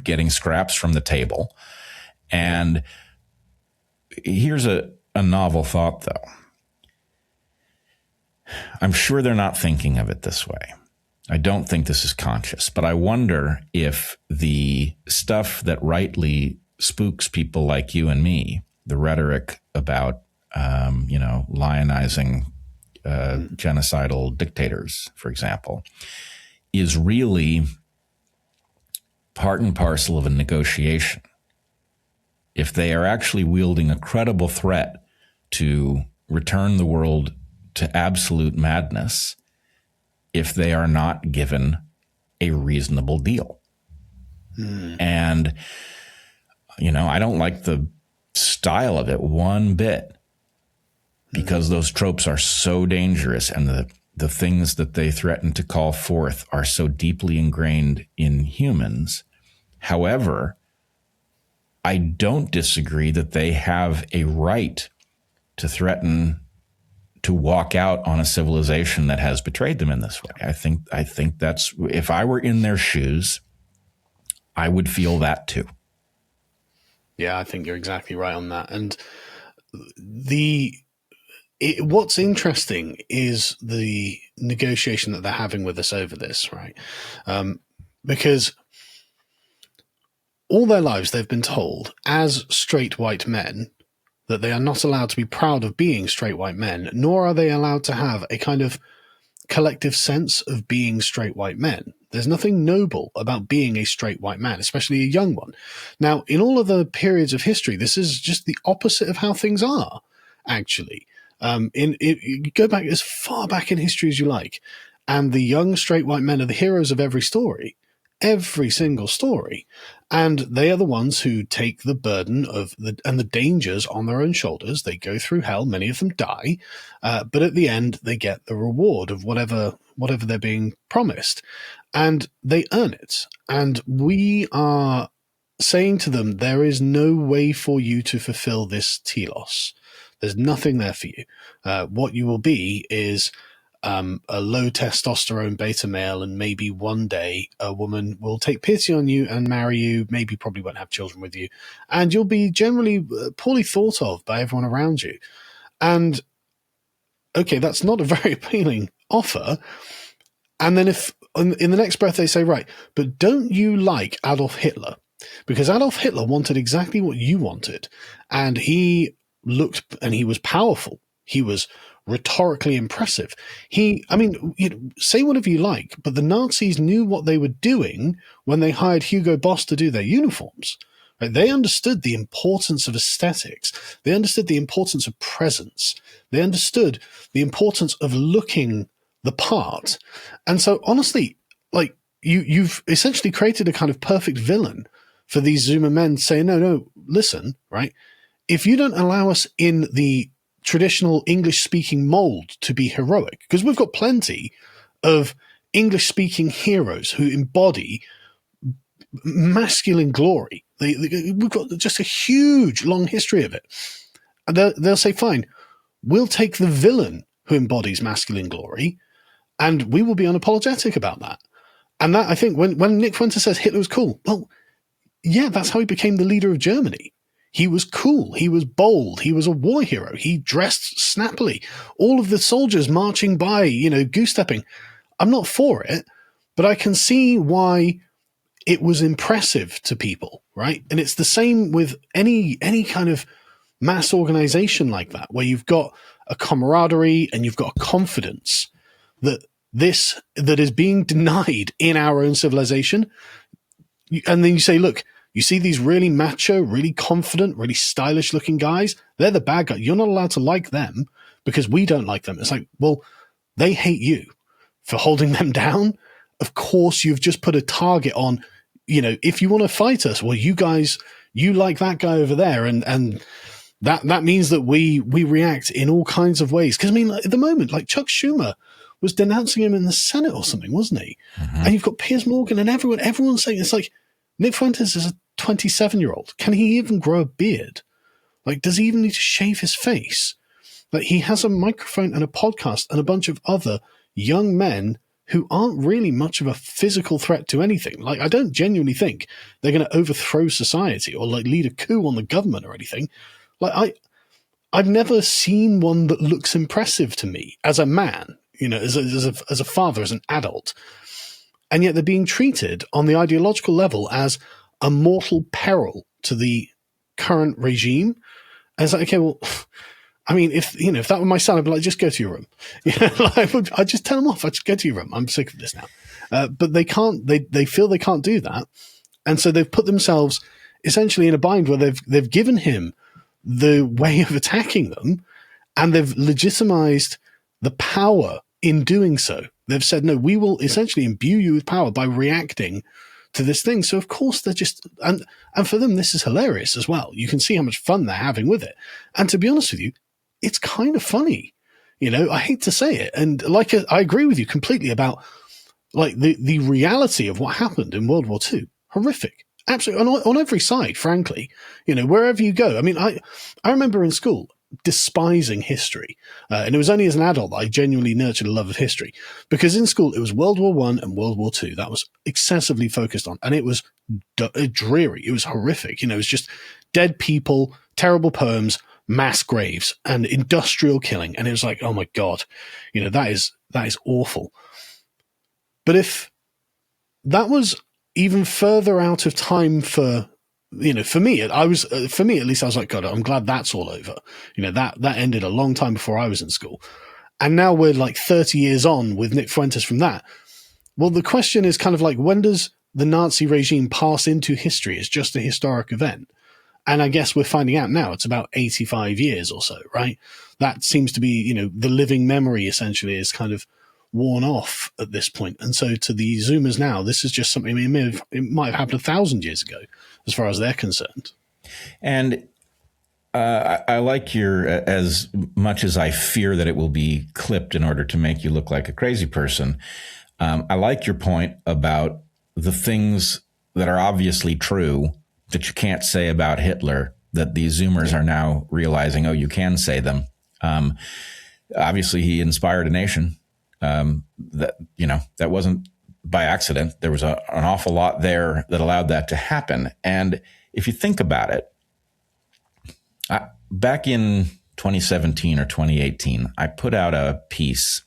A: getting scraps from the table. And here's a novel thought, though. I'm sure they're not thinking of it this way. I don't think this is conscious, but I wonder if the stuff that rightly spooks people like you and me, the rhetoric about, lionizing genocidal dictators, for example, is really part and parcel of a negotiation. If they are actually wielding a credible threat to return the world to absolute madness, if they are not given a reasonable deal. And, I don't like the style of it one bit, because those tropes are so dangerous, and the things that they threaten to call forth are so deeply ingrained in humans. However, I don't disagree that they have a right to threaten to walk out on a civilization that has betrayed them in this way. I think that's, if I were in their shoes, I would feel that too.
B: Yeah, I think you're exactly right on that. And what's interesting is the negotiation that they're having with us over this, right? Because all their lives they've been told, as straight white men, that they are not allowed to be proud of being straight white men, nor are they allowed to have a kind of collective sense of being straight white men. There's nothing noble about being a straight white man, especially a young one. Now, in all of the periods of history, this is just the opposite of how things are, actually. You go back as far back in history as you like, and the young straight white men are the heroes of every story. Every single story. And they are the ones who take the burden of the dangers on their own shoulders. They go through hell. Many of them die. But at the end, they get the reward of whatever they're being promised. And they earn it. And we are saying to them, there is no way for you to fulfill this telos. There's nothing there for you. What you will be is a low testosterone beta male, and maybe one day a woman will take pity on you and marry you, maybe probably won't have children with you, and you'll be generally poorly thought of by everyone around you. And okay, that's not a very appealing offer. And then if in the next breath they say, right, but don't you like Adolf Hitler? Because Adolf Hitler wanted exactly what you wanted, and he looked, and he was powerful. He was rhetorically impressive. Say whatever you like, but the Nazis knew what they were doing when they hired Hugo Boss to do their uniforms. Right? They understood the importance of aesthetics. They understood the importance of presence. They understood the importance of looking the part. And so, honestly, like you've essentially created a kind of perfect villain for these Zuma men saying, no, listen, right? If you don't allow us in the traditional English-speaking mold to be heroic, because we've got plenty of English-speaking heroes who embody masculine glory. We've got just a huge, long history of it. And they'll say, fine, we'll take the villain who embodies masculine glory, and we will be unapologetic about that. And that, I think, when Nick Fuentes says Hitler was cool, well, yeah, that's how he became the leader of Germany. He was cool. He was bold. He was a war hero. He dressed snappily. All of the soldiers marching by, goose-stepping. I'm not for it, but I can see why it was impressive to people, right? And it's the same with any kind of mass organization like that, where you've got a camaraderie and you've got a confidence that is being denied in our own civilization. And then you say, look, you see these really macho, really confident, really stylish looking guys? They're the bad guys. You're not allowed to like them because we don't like them. It's like, well, they hate you for holding them down. Of course, you've just put a target on, if you want to fight us, well, you guys, you like that guy over there. And that means that we react in all kinds of ways. Because, at the moment, like Chuck Schumer was denouncing him in the Senate or something, wasn't he? Mm-hmm. And you've got Piers Morgan and everyone's saying, it's like, Nick Fuentes is a 27-year-old. Can he even grow a beard? Like, does he even need to shave his face? Like, he has a microphone and a podcast and a bunch of other young men who aren't really much of a physical threat to anything. Like, I don't genuinely think they're going to overthrow society or like lead a coup on the government or anything. Like, I've never seen one that looks impressive to me as a man, as a father, as an adult. And yet they're being treated on the ideological level as a mortal peril to the current regime. And it's like, okay, well, if that were my son, I'd be like, just go to your room. I'd just tell him off. I'd just go to your room. I'm sick of this now. But they can't, they feel they can't do that. And so they've put themselves essentially in a bind where they've given him the way of attacking them, and they've legitimized the power in doing so. They've said, no, we will essentially imbue you with power by reacting to this thing. So of course they're just, and for them, this is hilarious as well. You can see how much fun they're having with it. And to be honest with you, it's kind of funny. I hate to say it. And I agree with you completely about the reality of what happened in World War II. Horrific. Absolutely. On every side, frankly, wherever you go. I mean, I remember in school despising history. And it was only as an adult that I genuinely nurtured a love of history, because in school it was World War I and World War II that was excessively focused on, and it was dreary. It was horrific. It was just dead people, terrible poems, mass graves, and industrial killing. And it was like, oh my God, that is awful. But if that was even further out of time for me, at least, I was like, God, I'm glad that's all over. That ended a long time before I was in school. And now we're like 30 years on with Nick Fuentes from that. Well, the question is kind of like, when does the Nazi regime pass into history as just a historic event? And I guess we're finding out now it's about 85 years or so, right? That seems to be, the living memory essentially is kind of worn off at this point. And so to the Zoomers now, this is just something, it might have happened 1,000 years ago, as far as they're concerned.
A: And I like your, as much as I fear that it will be clipped in order to make you look like a crazy person, I like your point about the things that are obviously true that you can't say about Hitler, that the Zoomers are now realizing, oh, you can say them. Obviously, he inspired a nation. That wasn't by accident. There was an awful lot there that allowed that to happen. And if you think about it, back in 2017 or 2018, I put out a piece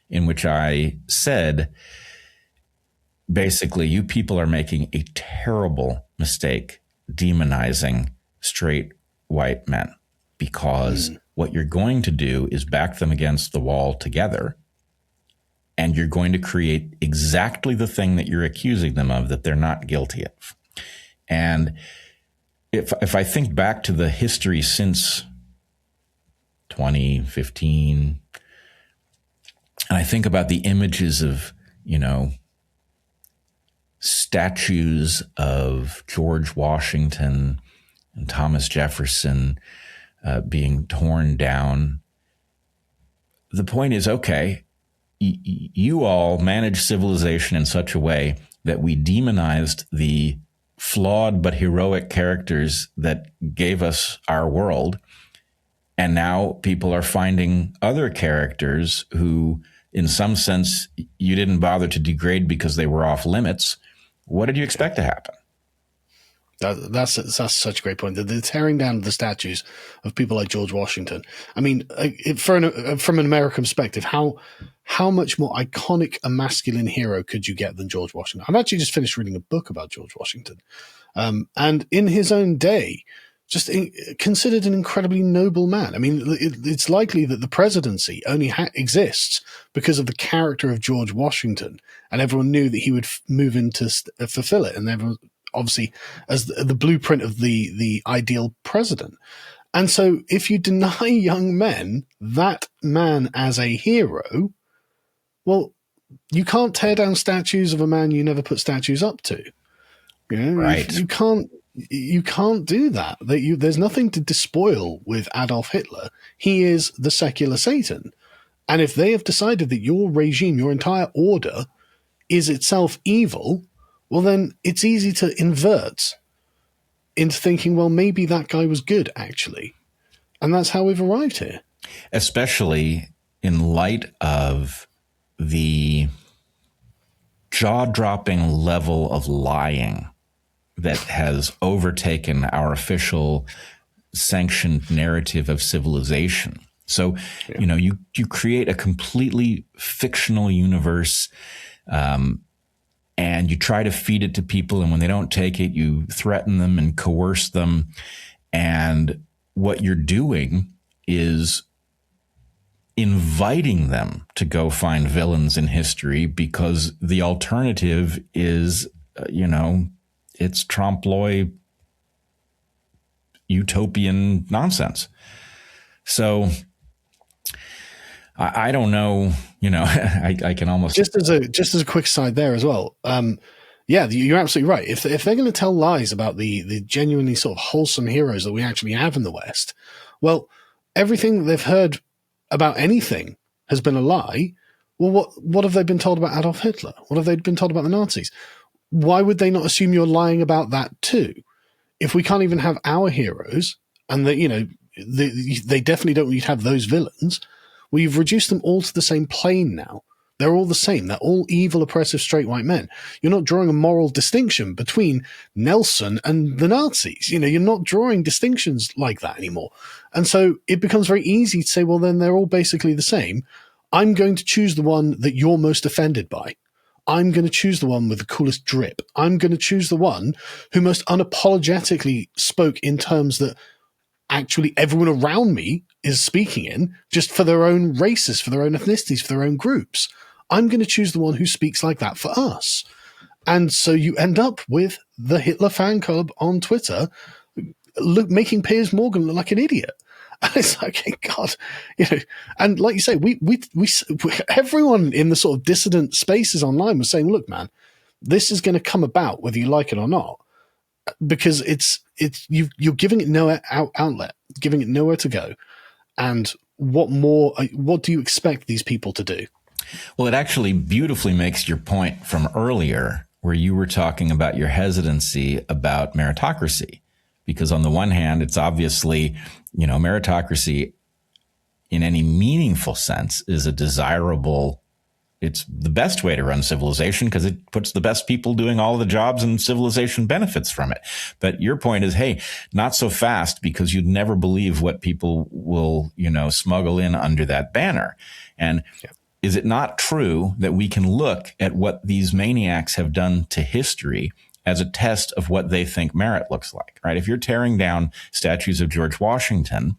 A: in which I said, basically, you people are making a terrible mistake demonizing straight white men, because what you're going to do is back them against the wall together. And you're going to create exactly the thing that you're accusing them of that they're not guilty of. And if I think back to the history since 2015, and I think about the images of, statues of George Washington and Thomas Jefferson being torn down, the point is, okay, you all managed civilization in such a way that we demonized the flawed but heroic characters that gave us our world. And now people are finding other characters who, in some sense, you didn't bother to degrade because they were off limits. What did you expect to happen?
B: That's such a great point. The tearing down of the statues of people like George Washington. I mean, from an American perspective, how much more iconic a masculine hero could you get than George Washington? I've actually just finished reading a book about George Washington, and in his own day, just considered an incredibly noble man. I mean, it's likely that the presidency only exists because of the character of George Washington, and everyone knew that he would move in to fulfill it, and everyone, obviously, as the blueprint of the ideal president. And so if you deny young men that man as a hero, well, you can't tear down statues of a man you never put statues up to.
A: Right.
B: You can't do that. There's nothing to despoil with Adolf Hitler. He is the secular Satan. And if they have decided that your regime, your entire order, is itself evil, well, then it's easy to invert into thinking, well, maybe that guy was good, actually. And that's how we've arrived here.
A: Especially in light of the jaw-dropping level of lying that has overtaken our official sanctioned narrative of civilization. So, you create a completely fictional universe, and you try to feed it to people, and when they don't take it, you threaten them and coerce them. And what you're doing is inviting them to go find villains in history, because the alternative is, it's trompe-l'oeil utopian nonsense. So I don't know, I can almost
B: just as a quick side there as well. Yeah, you're absolutely right. If they're going to tell lies about the genuinely sort of wholesome heroes that we actually have in the West, well, everything that they've heard about anything has been a lie. Well, what have they been told about Adolf Hitler? What have they been told about the Nazis? Why would they not assume you're lying about that too? If we can't even have our heroes, and they definitely don't need to have those villains, we've reduced them all to the same plane now. They're all the same. They're all evil, oppressive, straight white men. You're not drawing a moral distinction between Nelson and the Nazis. You're not drawing distinctions like that anymore. And so it becomes very easy to say, well, then they're all basically the same. I'm going to choose the one that you're most offended by. I'm going to choose the one with the coolest drip. I'm going to choose the one who most unapologetically spoke in terms that actually everyone around me is speaking in, just for their own races, for their own ethnicities, for their own groups. I'm going to choose the one who speaks like that for us. And so you end up with the Hitler fan club on Twitter making Piers Morgan look like an idiot. And it's like, hey, God, and like you say, we everyone in the sort of dissident spaces online was saying, look, man, this is going to come about whether you like it or not, because you're giving it no outlet, giving it nowhere to go. And what do you expect these people to do?
A: Well, it actually beautifully makes your point from earlier where you were talking about your hesitancy about meritocracy. Because on the one hand, it's obviously, meritocracy in any meaningful sense is a desirable, it's the best way to run civilization because it puts the best people doing all the jobs and civilization benefits from it. But your point is, hey, not so fast, because you'd never believe what people will, smuggle in under that banner. And is it not true that we can look at what these maniacs have done to history as a test of what they think merit looks like, right? If you're tearing down statues of George Washington,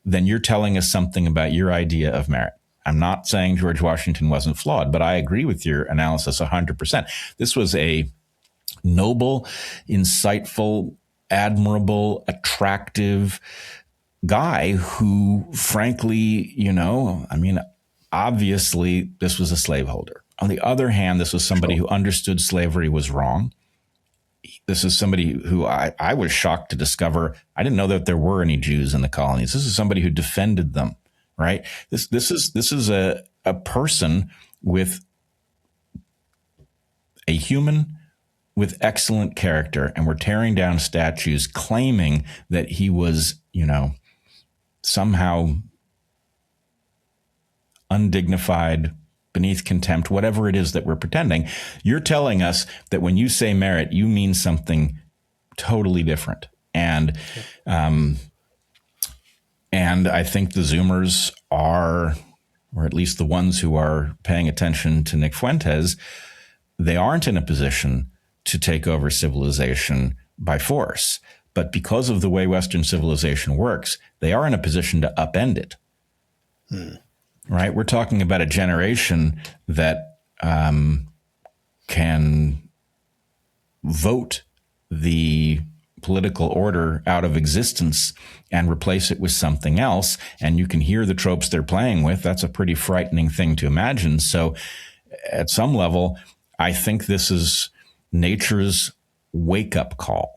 A: then you're telling us something about your idea of merit. I'm not saying George Washington wasn't flawed, but I agree with your analysis 100%. This was a noble, insightful, admirable, attractive guy who, frankly, obviously this was a slaveholder. On the other hand, this was somebody who understood slavery was wrong. This is somebody who I was shocked to discover. I didn't know that there were any Jews in the colonies. This is somebody who defended them, right? This is a person with a human with excellent character, and we're tearing down statues claiming that he was, somehow undignified, beneath contempt, whatever it is that we're pretending. You're telling us that when you say merit, you mean something totally different. And I think the Zoomers are, or at least the ones who are paying attention to Nick Fuentes, they aren't in a position to take over civilization by force. But because of the way Western civilization works, they are in a position to upend it. Right? We're talking about a generation that can vote the political order out of existence and replace it with something else. And you can hear the tropes they're playing with. That's a pretty frightening thing to imagine. So at some level, I think this is nature's wake-up call.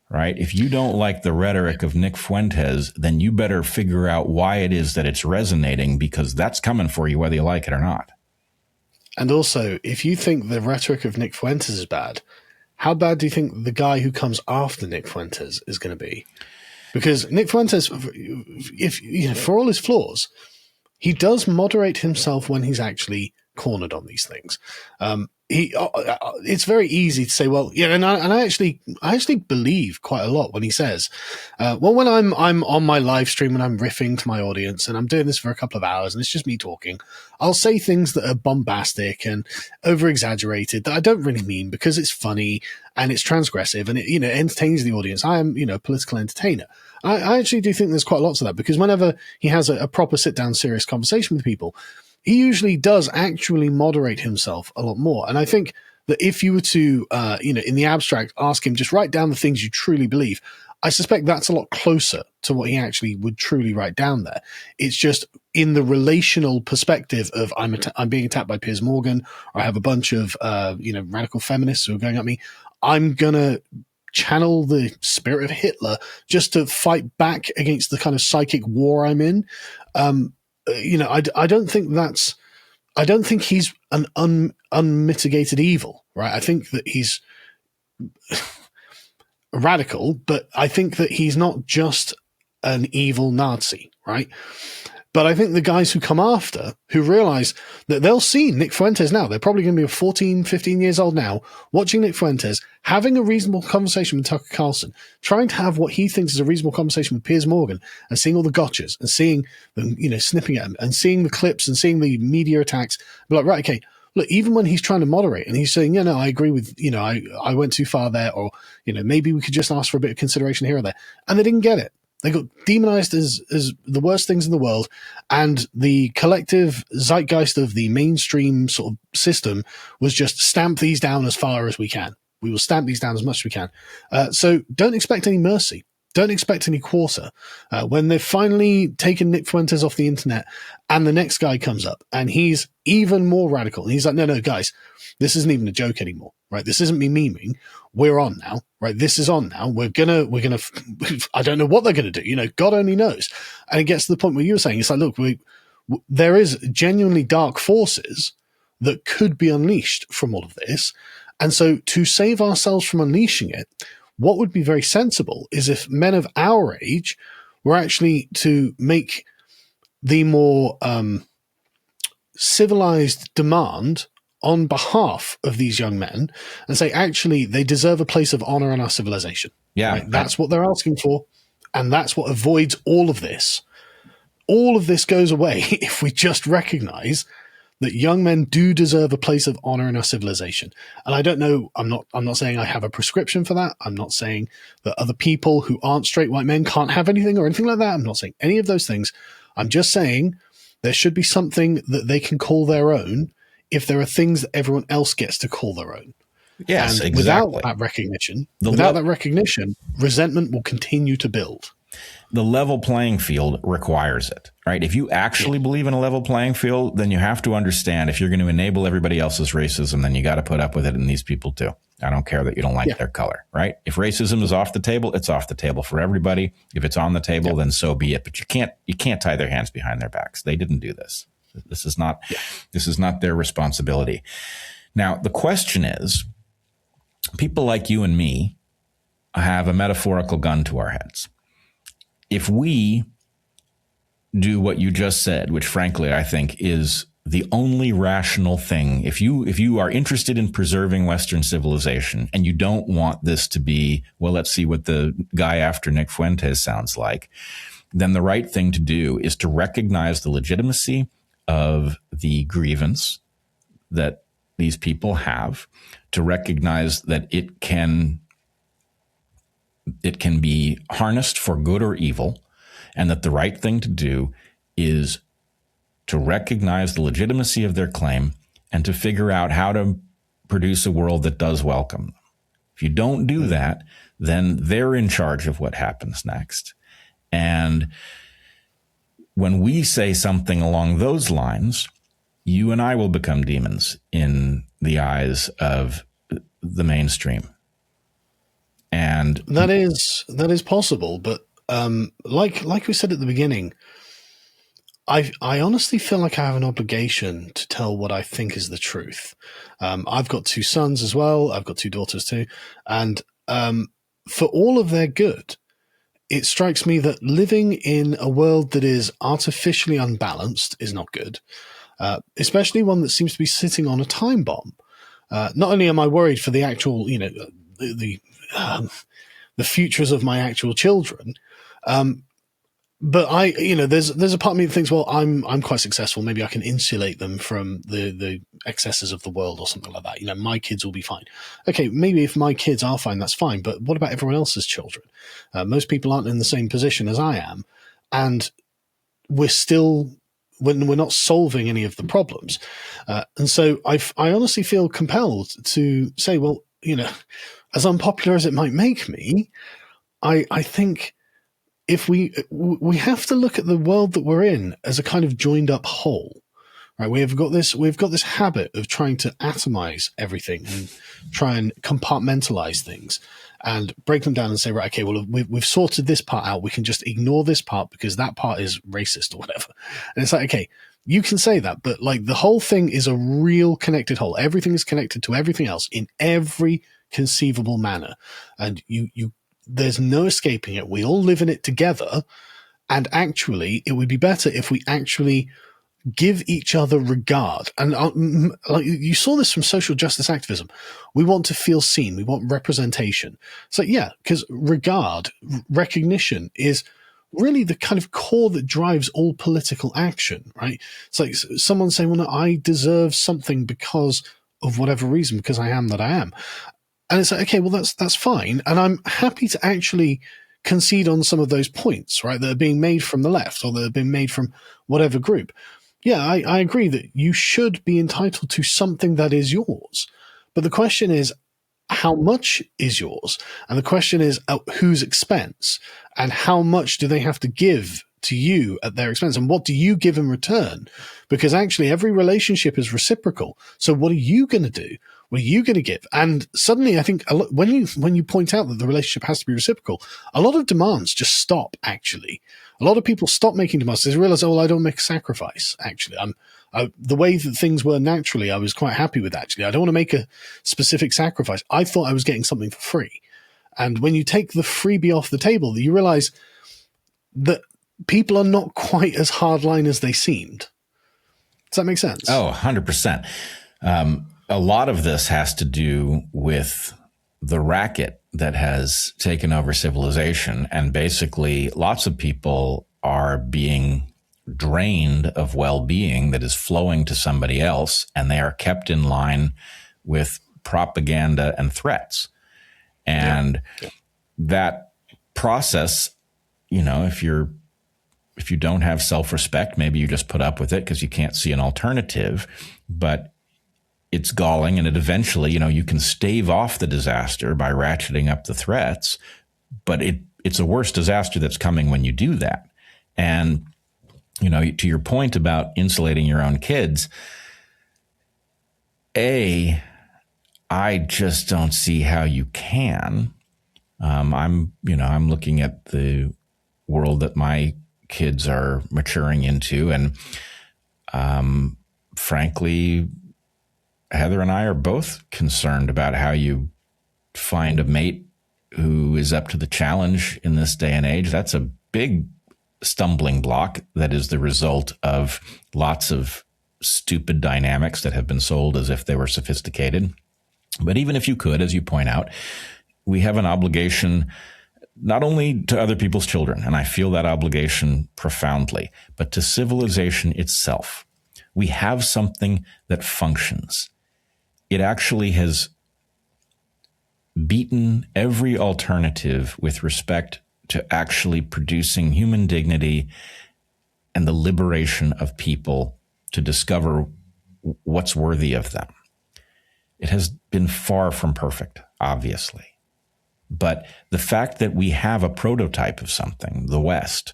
A: Right? If you don't like the rhetoric of Nick Fuentes, then you better figure out why it is that it's resonating, because that's coming for you whether you like it or not.
B: And also, if you think the rhetoric of Nick Fuentes is bad, how bad do you think the guy who comes after Nick Fuentes is going to be? Because Nick Fuentes, for all his flaws, he does moderate himself when he's actually cornered on these things. It's very easy to say, well, yeah, and I actually believe quite a lot when he says, well, when I'm on my live stream and I'm riffing to my audience and I'm doing this for a couple of hours and it's just me talking, I'll say things that are bombastic and over exaggerated that I don't really mean because it's funny and it's transgressive and it entertains the audience. I am a political entertainer. I actually do think there's quite lots of that, because whenever he has a proper sit down serious conversation with people, he usually does actually moderate himself a lot more. And I think that if you were to, in the abstract, ask him, just write down the things you truly believe, I suspect that's a lot closer to what he actually would truly write down there. It's just in the relational perspective of I'm being attacked by Piers Morgan, or I have a bunch of radical feminists who are going at me. I'm gonna channel the spirit of Hitler just to fight back against the kind of psychic war I'm in. I don't think he's an unmitigated evil, right? I think that he's radical, but I think that he's not just an evil Nazi, right? But I think the guys who come after, who realize that they'll see Nick Fuentes now, they're probably going to be 14, 15 years old now, watching Nick Fuentes, having a reasonable conversation with Tucker Carlson, trying to have what he thinks is a reasonable conversation with Piers Morgan, and seeing all the gotchas, and seeing them, snipping at him, and seeing the clips, and seeing the media attacks, be like, right, okay, look, even when he's trying to moderate, and he's saying, yeah, no, I agree with, I went too far there, or, maybe we could just ask for a bit of consideration here or there, and they didn't get it. They got demonized as the worst things in the world, and the collective zeitgeist of the mainstream sort of system was just stamp these down as far as we can. We will stamp these down as much as we can. So don't expect any mercy. Don't expect any quarter. When they've finally taken Nick Fuentes off the internet and the next guy comes up and he's even more radical, and he's like, no, guys, this isn't even a joke anymore, right? This isn't me memeing. We're on now, right? This is on now. We're gonna, I don't know what they're gonna do. God only knows. And it gets to the point where you were saying, it's like, look, there is genuinely dark forces that could be unleashed from all of this. And so to save ourselves from unleashing it, what would be very sensible is if men of our age were actually to make the more civilized demand on behalf of these young men and say, actually, they deserve a place of honor in our civilization.
A: Yeah.
B: Right? That's what they're asking for. And that's what avoids all of this. All of this goes away if we just recognize that young men do deserve a place of honor in our civilization. And I don't know, I'm not saying I have a prescription for that. I'm not saying that other people who aren't straight white men can't have anything or anything like that. I'm not saying any of those things. I'm just saying there should be something that they can call their own if there are things that everyone else gets to call their own.
A: Yes,
B: and
A: exactly.
B: Without that recognition, resentment will continue to build.
A: The level playing field requires it, right? If you actually believe in a level playing field, then you have to understand if you're going to enable everybody else's racism, then you got to put up with it in these people too. I don't care that you don't like their color, right? If racism is off the table, it's off the table for everybody. If it's on the table, then so be it. But you can't tie their hands behind their backs. They didn't do this. This is not their responsibility. Now, the question is, people like you and me have a metaphorical gun to our heads. If we do what you just said, which frankly I think is the only rational thing, if you are interested in preserving Western civilization and you don't want this to be, well, let's see what the guy after Nick Fuentes sounds like, then the right thing to do is to recognize the legitimacy of the grievance that these people have, to recognize that it can be harnessed for good or evil, and that the right thing to do is to recognize the legitimacy of their claim and to figure out how to produce a world that does welcome them. If you don't do that, then they're in charge of what happens next. And when we say something along those lines, you and I will become demons in the eyes of the mainstream. And
B: that is possible, but like we said at the beginning, I honestly feel like I have an obligation to tell what I think is the truth. I've got 2 sons as well. I've got 2 daughters too, and for all of their good, it strikes me that living in a world that is artificially unbalanced is not good, especially one that seems to be sitting on a time bomb. Not only am I worried for the actual, the futures of my actual children, but there's a part of me that thinks, well, I'm quite successful. Maybe I can insulate them from the excesses of the world or something like that. My kids will be fine. Okay, maybe if my kids are fine, that's fine. But what about everyone else's children? Most people aren't in the same position as I am, and we're not solving any of the problems. And so I honestly feel compelled to say, well, as unpopular as it might make me, I think if we have to look at the world that we're in as a kind of joined up whole, right? We've got this habit of trying to atomize everything and try and compartmentalize things and break them down and say, right, okay, well, we've sorted this part out. We can just ignore this part because that part is racist or whatever. And it's like, okay, you can say that, but like the whole thing is a real connected whole. Everything is connected to everything else in every conceivable manner. And there's no escaping it. We all live in it together. And actually, it would be better if we actually give each other regard. And like you saw this from social justice activism. We want to feel seen. We want representation. So yeah, because recognition is really the kind of core that drives all political action, right? It's like someone saying, well, no, I deserve something because of whatever reason, because I am that I am. And it's like, okay, well, that's fine. And I'm happy to actually concede on some of those points, right, that are being made from the left or that have been made from whatever group. Yeah, I agree that you should be entitled to something that is yours. But the question is, how much is yours? And the question is, at whose expense? And how much do they have to give to you at their expense? And what do you give in return? Because actually, every relationship is reciprocal. So what are you going to do? What are you going to give? And suddenly, I think when you point out that the relationship has to be reciprocal, a lot of demands just stop, actually. A lot of people stop making demands. They realize, oh, well, I don't make a sacrifice, actually. The way that things were naturally, I was quite happy with, actually. I don't want to make a specific sacrifice. I thought I was getting something for free. And when you take the freebie off the table, you realize that people are not quite as hardline as they seemed. Does that make sense?
A: Oh, 100%. A lot of this has to do with the racket that has taken over civilization. And basically, lots of people are being drained of well-being that is flowing to somebody else, and they are kept in line with propaganda and threats. And that process, if you don't have self-respect, maybe you just put up with it because you can't see an alternative, but it's galling, and it eventually, you can stave off the disaster by ratcheting up the threats, but it's a worse disaster that's coming when you do that. And, to your point about insulating your own kids, I just don't see how you can. I'm looking at the world that my kids are maturing into, and frankly, Heather and I are both concerned about how you find a mate who is up to the challenge in this day and age. That's a big stumbling block that is the result of lots of stupid dynamics that have been sold as if they were sophisticated. But even if you could, as you point out, we have an obligation not only to other people's children, and I feel that obligation profoundly, but to civilization itself. We have something that functions. It actually has beaten every alternative with respect to actually producing human dignity and the liberation of people to discover what's worthy of them. It has been far from perfect, obviously. But the fact that we have a prototype of something, the West,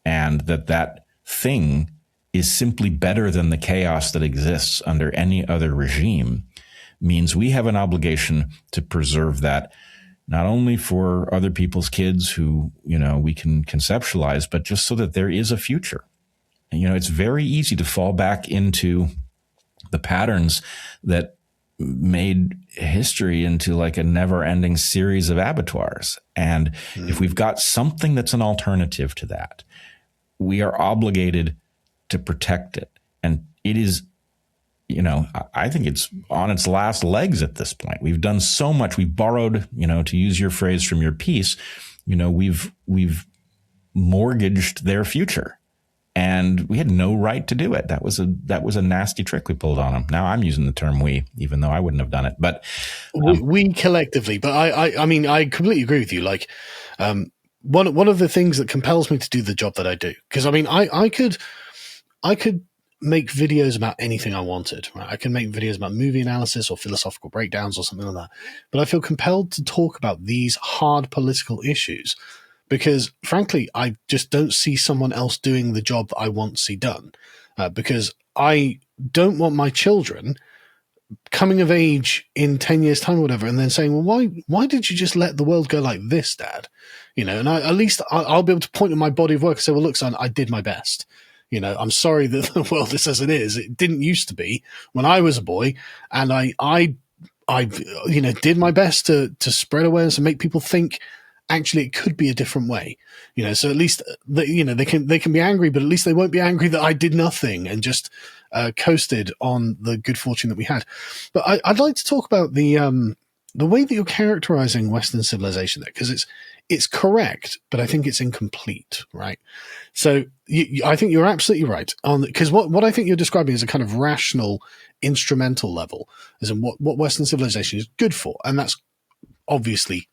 A: and that thing is simply better than the chaos that exists under any other regime means we have an obligation to preserve that, not only for other people's kids who, we can conceptualize, but just so that there is a future. And, it's very easy to fall back into the patterns that made history into like a never-ending series of abattoirs. And if we've got something that's an alternative to that, we are obligated to protect it. And it is, I think it's on its last legs at this point. We've done so much. We've borrowed, to use your phrase from your piece, we've mortgaged their future. And we had no right to do it. That was a nasty trick we pulled on them. Now I'm using the term we, even though I wouldn't have done it. But
B: we collectively. But I mean, I completely agree with you. Like, one of the things that compels me to do the job that I do, because I mean, I could make videos about anything I wanted, right? I can make videos about movie analysis or philosophical breakdowns or something like that. But I feel compelled to talk about these hard political issues because, frankly, I just don't see someone else doing the job that I want to see done. Because I don't want my children coming of age in 10 years' time or whatever, and then saying, well, why did you just let the world go like this, Dad? And at least I'll be able to point at my body of work and say, well, look, son, I did my best. I'm sorry that the world is as it is. It didn't used to be when I was a boy, and I did my best to spread awareness and make people think actually it could be a different way. So at least they can be angry, but at least they won't be angry that I did nothing and just coasted on the good fortune that we had. But I'd like to talk about the way that you're characterizing Western civilization there, because it's correct, but I think it's incomplete, right? So I think you're absolutely right because what I think you're describing is a kind of rational, instrumental level, as in what Western civilization is good for, and that's obviously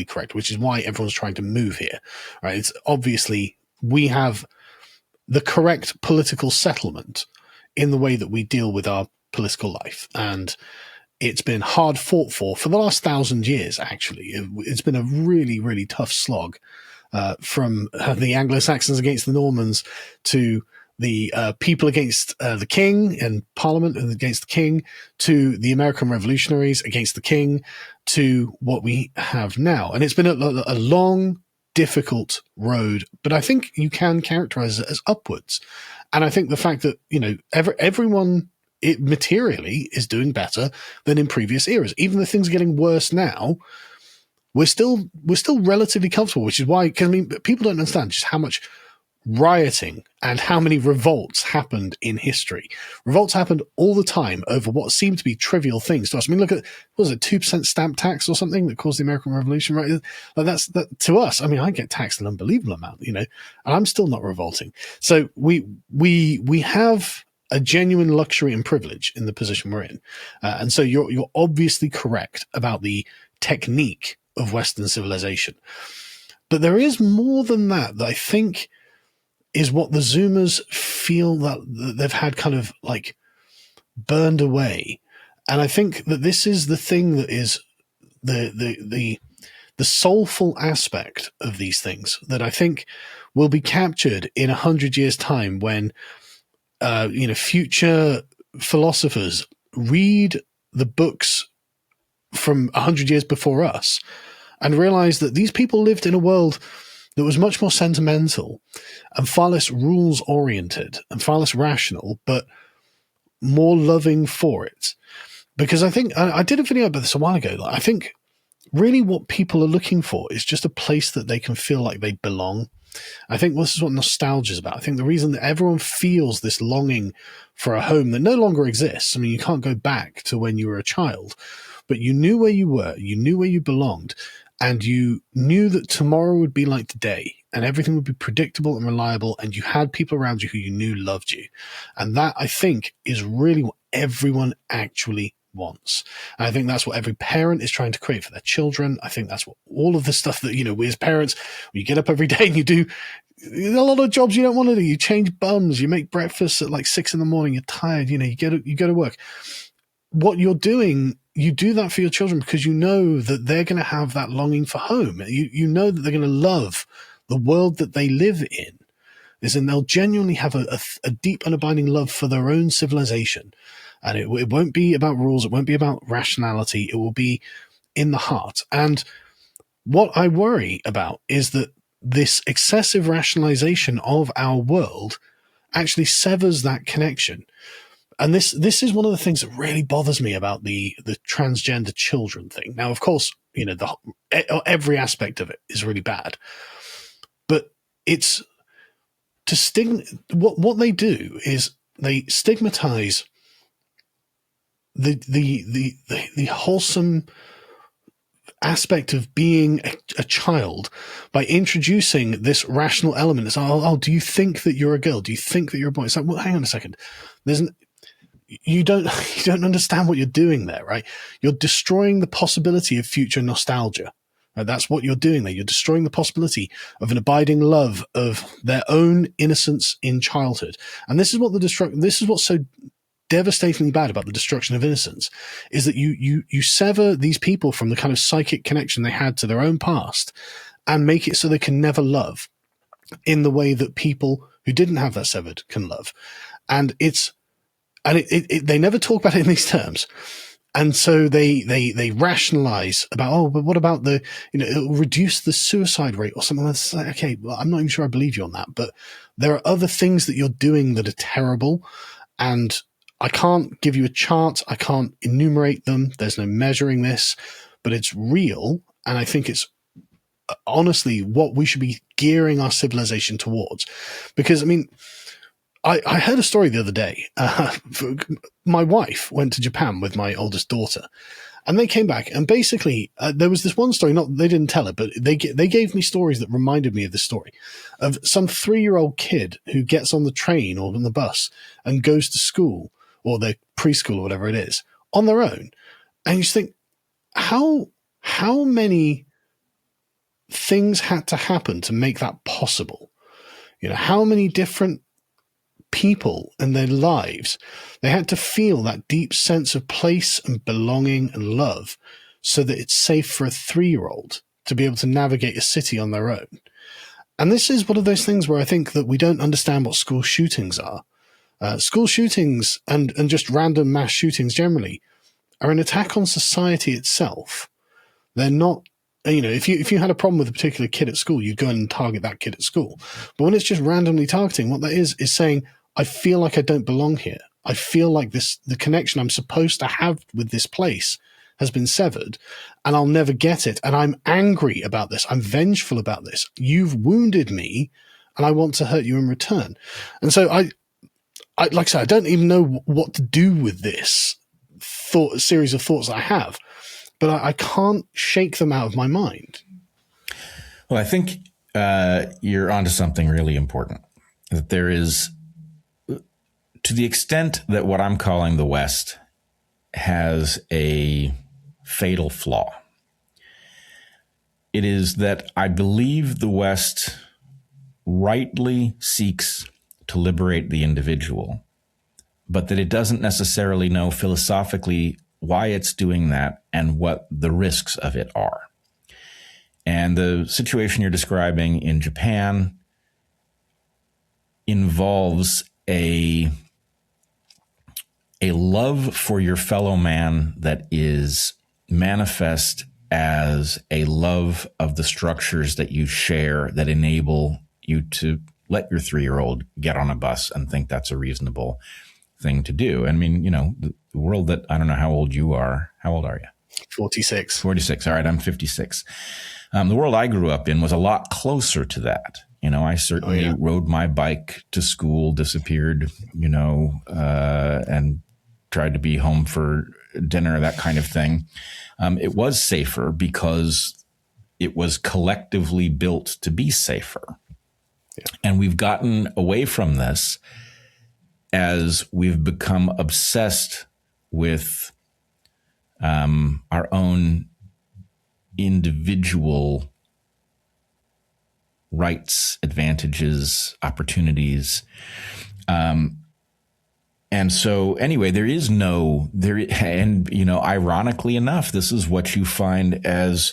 B: correct, which is why everyone's trying to move here, right? It's obviously we have the correct political settlement in the way that we deal with our political life, and it's been hard fought for the last 1,000 years. Actually, it's been a really, really tough slog from the Anglo-Saxons against the Normans to the people against the king and Parliament against the king, to the American revolutionaries against the king, to what we have now. And it's been a long, difficult road, but I think you can characterize it as upwards. And I think the fact that, everyone materially is doing better than in previous eras. Even though things are getting worse now, we're still relatively comfortable, which is why, because people don't understand just how much rioting and how many revolts happened in history. Revolts happened all the time over what seemed to be trivial things to us. Look at, what was it, 2% stamp tax or something that caused the American Revolution, right? Like that to us. I get taxed an unbelievable amount, and I'm still not revolting. So we have a genuine luxury and privilege in the position we're in. And so you're obviously correct about the technique of Western civilization. But there is more than that I think is what the Zoomers feel that they've had kind of like burned away. And I think that this is the thing that is the soulful aspect of these things that I think will be captured in 100 years' time when future philosophers read the books from 100 years before us and realize that these people lived in a world that was much more sentimental and far less rules oriented and far less rational, but more loving for it. Because I think I did a video about this a while ago. I think really what people are looking for is just a place that they can feel like they belong. I think this is what nostalgia is about. I think the reason that everyone feels this longing for a home that no longer exists. You can't go back to when you were a child, but you knew where you were, you knew where you belonged, and you knew that tomorrow would be like today and everything would be predictable and reliable, and you had people around you who you knew loved you. And that, I think, is really what everyone actually wants. And I think that's what every parent is trying to create for their children. I think that's what all of the stuff that, we as parents, you get up every day and you do a lot of jobs you don't want to do. You change bums, you make breakfast at like 6 a.m, you're tired, you go to work. What you're doing, you do that for your children because you know that they're going to have that longing for home. You know that they're going to love the world that they live in. And they'll genuinely have a deep and abiding love for their own civilization. And it won't be about rules. It won't be about rationality. It will be in the heart. And what I worry about is that this excessive rationalization of our world actually severs that connection. And this is one of the things that really bothers me about the transgender children thing. Now, of course, every aspect of it is really bad, but it's what they do is they stigmatize the wholesome aspect of being a child by introducing this rational element. It's do you think that you're a girl? Do you think that you're a boy? It's like, well, hang on a second. You don't understand what you're doing there, right? You're destroying the possibility of future nostalgia, That's what you're doing there. You're destroying the possibility of an abiding love of their own innocence in childhood. And this is what this is what's so devastatingly bad about the destruction of innocence, is that you sever these people from the kind of psychic connection they had to their own past and make it so they can never love in the way that people who didn't have that severed can love. And they never talk about it in these terms. And so they rationalize about, oh, but what about it'll reduce the suicide rate or something. That's like, okay, well, I'm not even sure I believe you on that, but there are other things that you're doing that are terrible. And I can't give you a chart. I can't enumerate them. There's no measuring this, but it's real. And I think it's honestly what we should be gearing our civilization towards. Because, I mean, I heard a story the other day. My wife went to Japan with my oldest daughter, and they came back. And basically, there was this one story. They didn't tell it, but they gave me stories that reminded me of this story of some 3-year-old kid who gets on the train or on the bus and goes to school or their preschool or whatever it is on their own. And you just think, how many things had to happen to make that possible? How many different people in their lives they had to feel that deep sense of place and belonging and love so that it's safe for a 3-year-old to be able to navigate a city on their own. And this is one of those things where I think that we don't understand what school shootings are. School shootings and just random mass shootings generally are an attack on society itself. They're not, if you had a problem with a particular kid at school, you'd go and target that kid at school. But when it's just randomly targeting, what that is saying, I feel like I don't belong here. I feel like the connection I'm supposed to have with this place has been severed, and I'll never get it. And I'm angry about this. I'm vengeful about this. You've wounded me, and I want to hurt you in return. And so I like I said, I don't even know what to do with this series of thoughts that I have, but I can't shake them out of my mind.
A: Well, I think you're onto something really important. That there is, to the extent that what I'm calling the West has a fatal flaw, it is that I believe the West rightly seeks to liberate the individual, but that it doesn't necessarily know philosophically why it's doing that and what the risks of it are. And the situation you're describing in Japan involves a love for your fellow man that is manifest as a love of the structures that you share that enable you to let your 3-year-old get on a bus and think that's a reasonable thing to do. I mean, the world that, I don't know how old you are. How old are you?
B: 46.
A: 46. All right. I'm 56. The world I grew up in was a lot closer to that. I certainly rode my bike to school, disappeared, and tried to be home for dinner, that kind of thing. It was safer because it was collectively built to be safer. Yeah. And we've gotten away from this as we've become obsessed with our own individual rights, advantages, opportunities. And so anyway, ironically enough, this is what you find as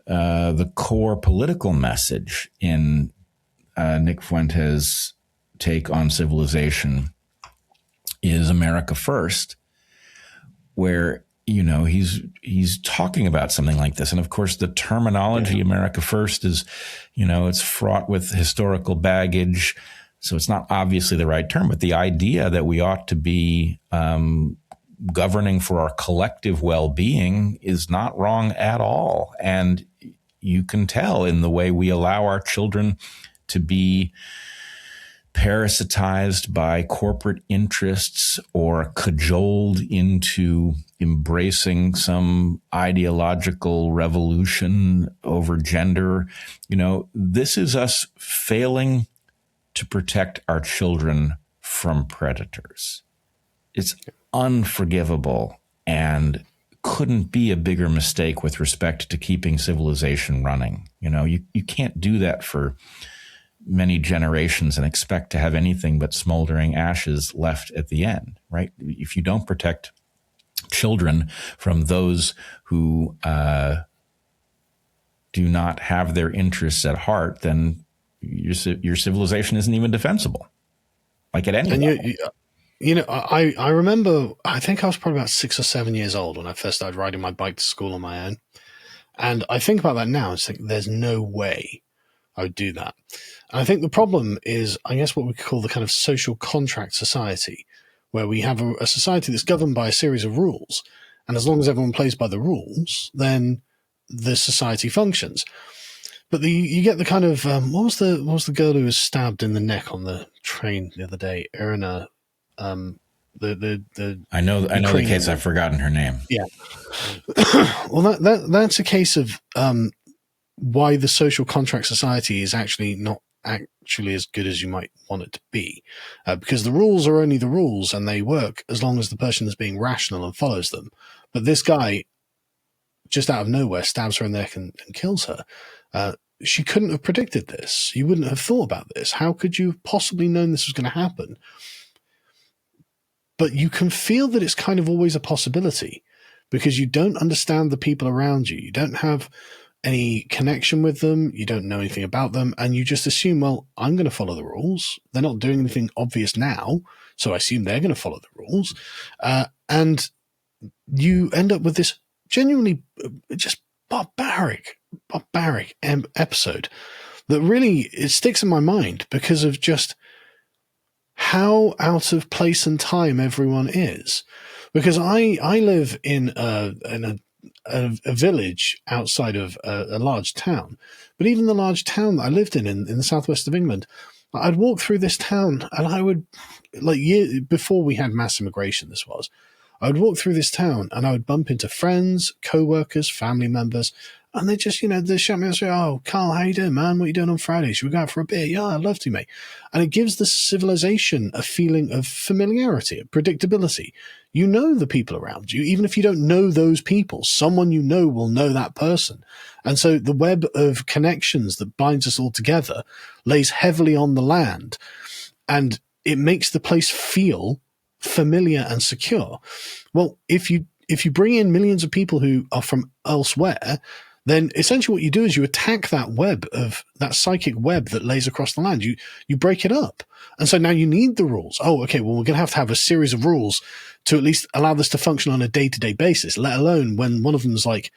A: the core political message in Nick Fuentes' take on civilization is America First, where he's talking about something like this. And of course, the terminology America First is, it's fraught with historical baggage. So it's not obviously the right term, but the idea that we ought to be governing for our collective well-being is not wrong at all. And you can tell in the way we allow our children to be parasitized by corporate interests or cajoled into embracing some ideological revolution over gender. This is us failing to protect our children from predators. It's unforgivable and couldn't be a bigger mistake with respect to keeping civilization running. You can't do that for many generations and expect to have anything but smoldering ashes left at the end, right? If you don't protect children from those who do not have their interests at heart, then your civilization isn't even defensible, like at any level.
B: I remember, I think I was probably about 6 or 7 years old when I first started riding my bike to school on my own. And I think about that now and think there's no way I would do that. And I think the problem is, I guess, what we call the kind of social contract society, where we have a society that's governed by a series of rules. And as long as everyone plays by the rules, then the society functions. But you get the kind of, what was the girl who was stabbed in the neck on the train the other day? Irina. I know
A: the case. I've forgotten her name.
B: Yeah. Well, that's a case of why the social contract society is actually not actually as good as you might want it to be, because the rules are only the rules and they work as long as the person is being rational and follows them. But this guy, just out of nowhere, stabs her in the neck and kills her. She couldn't have predicted this. You wouldn't have thought about this. How could you have possibly known this was going to happen? But you can feel that it's kind of always a possibility because you don't understand the people around you. You don't have any connection with them. You don't know anything about them. And you just assume, well, I'm going to follow the rules. They're not doing anything obvious now, so I assume they're going to follow the rules. And you end up with this genuinely just barbaric episode that really, it sticks in my mind because of just how out of place and time everyone is. Because I live in a village outside of a large town, but even the large town that I lived in the southwest of England, I'd walk through this town and I would, before we had mass immigration, I would walk through this town and I would bump into friends, co-workers, family members, and they just, they shout me and say, "Oh, Carl, how you doing, man? What are you doing on Friday? Should we go out for a beer?" "Yeah, I'd love to, mate." And it gives the civilization a feeling of familiarity, of predictability. You know the people around you. Even if you don't know those people, someone you know will know that person. And so the web of connections that binds us all together lays heavily on the land, and it makes the place feel familiar and secure. Well, if you bring in millions of people who are from elsewhere, then essentially what you do is you attack that web of that psychic web that lays across the land. You break it up. And so now you need the rules. Oh, okay, well, we're going to have a series of rules to at least allow this to function on a day-to-day basis, let alone when one of them is like,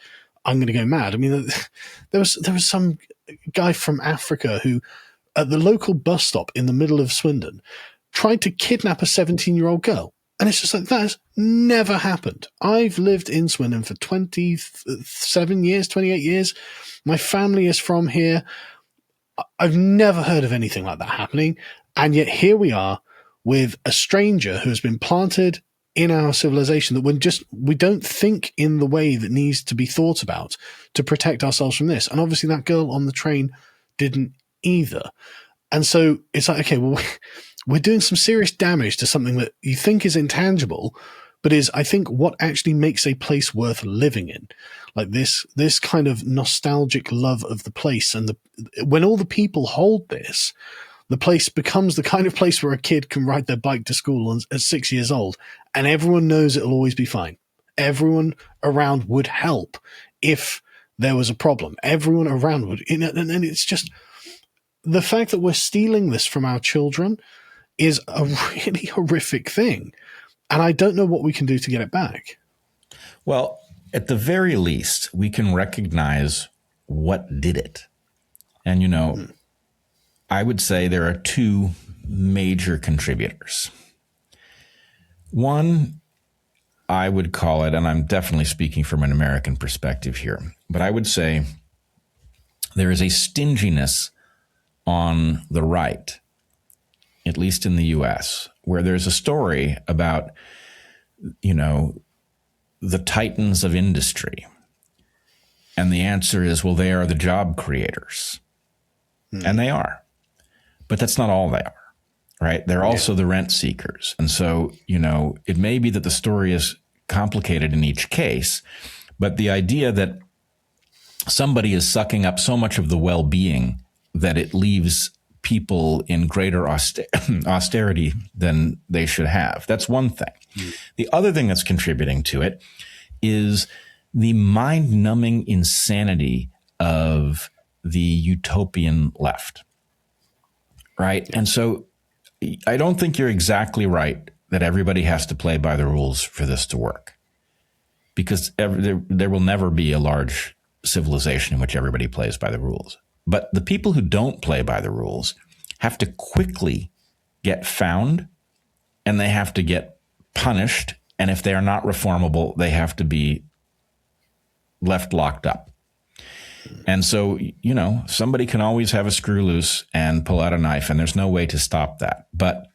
B: "I'm going to go mad." I mean, there was some guy from Africa who, at the local bus stop in the middle of Swindon, tried to kidnap a 17-year-old girl. And it's just like, that has never happened. I've lived in Swindon for 27 years, 28 years. My family is from here. I've never heard of anything like that happening. And yet here we are with a stranger who has been planted in our civilization that we don't think in the way that needs to be thought about to protect ourselves from this. And obviously that girl on the train didn't either. And so it's like, okay, well, we're doing some serious damage to something that you think is intangible, but is, I think, what actually makes a place worth living in. Like this kind of nostalgic love of the place. And when all the people hold this, the place becomes the kind of place where a kid can ride their bike to school at 6 years old, and everyone knows it'll always be fine. Everyone around would help if there was a problem. Everyone around would. And it's just the fact that we're stealing this from our children is a really horrific thing. And I don't know what we can do to get it back.
A: Well, at the very least, we can recognize what did it. And, I would say there are two major contributors. One, I would call it, and I'm definitely speaking from an American perspective here, but I would say there is a stinginess on the right, at least in the US, where there's a story about, the titans of industry. And the answer is, well, they are the job creators. And they are. But that's not all they are, right? They're also the rent seekers. And so, it may be that the story is complicated in each case. But the idea that somebody is sucking up so much of the well-being that it leaves people in greater austerity than they should have. That's one thing. The other thing that's contributing to it is the mind-numbing insanity of the utopian left, right? And so I don't think you're exactly right that everybody has to play by the rules for this to work, because there will never be a large civilization in which everybody plays by the rules. But the people who don't play by the rules have to quickly get found, and they have to get punished. And if they are not reformable, they have to be left locked up. And so, you know, somebody can always have a screw loose and pull out a knife, and there's no way to stop that. But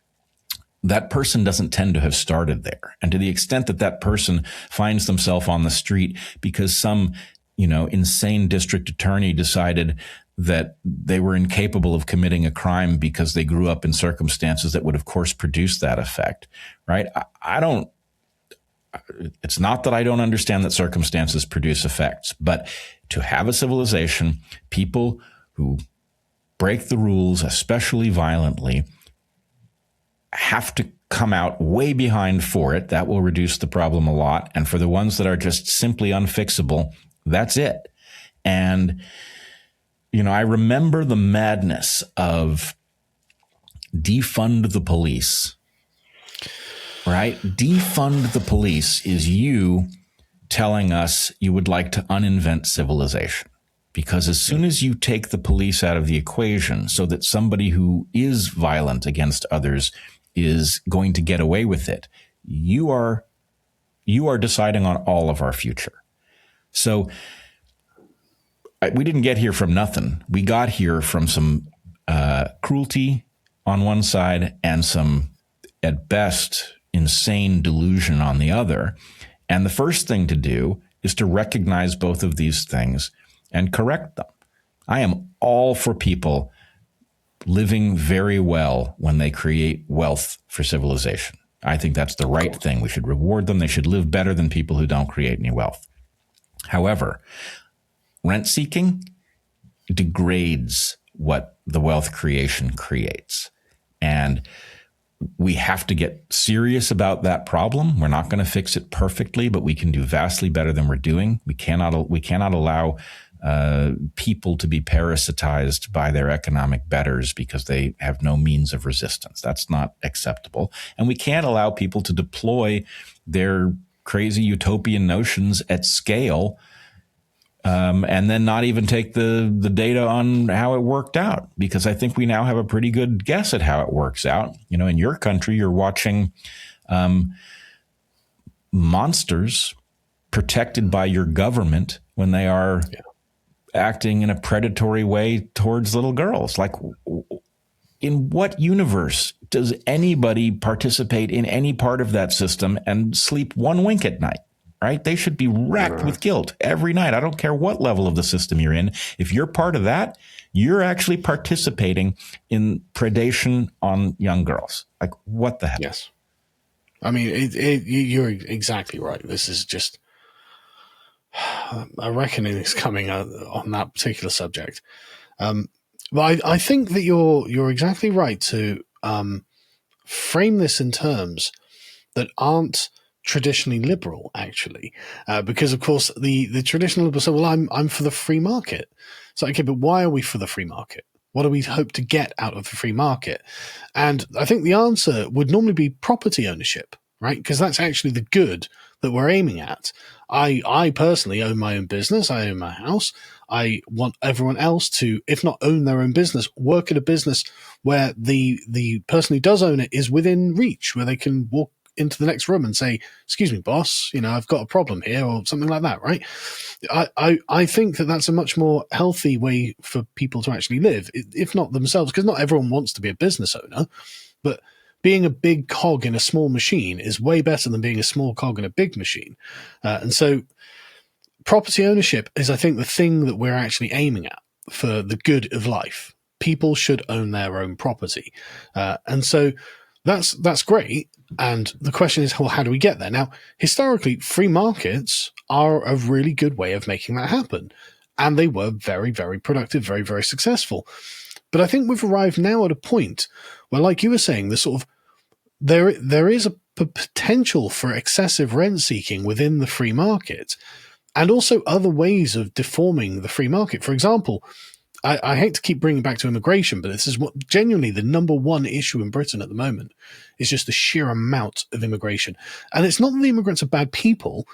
A: that person doesn't tend to have started there. And to the extent that that person finds themselves on the street because some, you know, insane district attorney decided that they were incapable of committing a crime because they grew up in circumstances that would, of course, produce that effect, right? It's not that I don't understand that circumstances produce effects, but to have a civilization, people who break the rules, especially violently, have to come out way behind for it. That will reduce the problem a lot. And for the ones that are just simply unfixable, that's it. And, you know, I remember the madness of defund the police, right? Defund the police is you telling us you would like to uninvent civilization. Because as soon as you take the police out of the equation so that somebody who is violent against others is going to get away with it, you are deciding on all of our future. So we didn't get here from nothing. We got here from some cruelty on one side and some, at best, insane delusion on the other. And the first thing to do is to recognize both of these things and correct them. I am all for people living very well when they create wealth for civilization. I think that's the right thing. We should reward them. They should live better than people who don't create any wealth. However, rent seeking degrades what the wealth creation creates. And we have to get serious about that problem. We're not going to fix it perfectly, but we can do vastly better than we're doing. We cannot allow people to be parasitized by their economic betters because they have no means of resistance. That's not acceptable. And we can't allow people to deploy their crazy utopian notions at scale and then not even take the data on how it worked out, because I think we now have a pretty good guess at how it works out. You know, in your country, you're watching monsters protected by your government when they are acting in a predatory way towards little girls. Like, in what universe does anybody participate in any part of that system and sleep one wink at night? Right? They should be racked with guilt every night. I don't care what level of the system you're in. If you're part of that, you're actually participating in predation on young girls. Like, what the hell?
B: Yes. I mean, you're exactly right. This is just a reckoning is coming on that particular subject. But I think that you're exactly right to frame this in terms that aren't traditionally liberal, actually, because of course the traditional liberals say, "Well, I'm for the free market." So, okay, but why are we for the free market? What do we hope to get out of the free market? And I think the answer would normally be property ownership, right? Because that's actually the good that we're aiming at. I personally own my own business. I own my house. I want everyone else to, if not own their own business, work at a business where the person who does own it is within reach, where they can walk into the next room and say, "Excuse me, boss, you know, I've got a problem here," or something like that, right? I think that that's a much more healthy way for people to actually live, if not themselves, because not everyone wants to be a business owner, but being a big cog in a small machine is way better than being a small cog in a big machine. And so property ownership is, I think, the thing that we're actually aiming at for the good of life. People should own their own property. And so That's great. And the question is, well, how do we get there? Now, historically, free markets are a really good way of making that happen. And they were very, very productive, very, very successful. But I think we've arrived now at a point where, like you were saying, the sort of there is a potential for excessive rent seeking within the free market, and also other ways of deforming the free market. For example, I hate to keep bringing back to immigration, but this is what genuinely the number one issue in Britain at the moment is just the sheer amount of immigration. And it's not that the immigrants are bad people.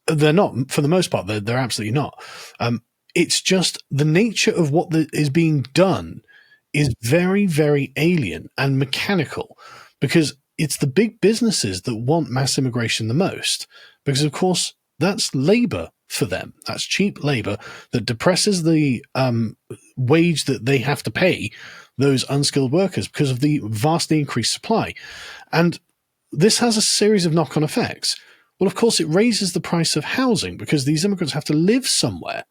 B: They're not, for the most part, they're absolutely not. It's just the nature of what is being done is very, very alien and mechanical, because it's the big businesses that want mass immigration the most, because, of course, that's labor for them. That's cheap labor that depresses the wage that they have to pay those unskilled workers because of the vastly increased supply. And this has a series of knock-on effects. Well, of course, it raises the price of housing because these immigrants have to live somewhere.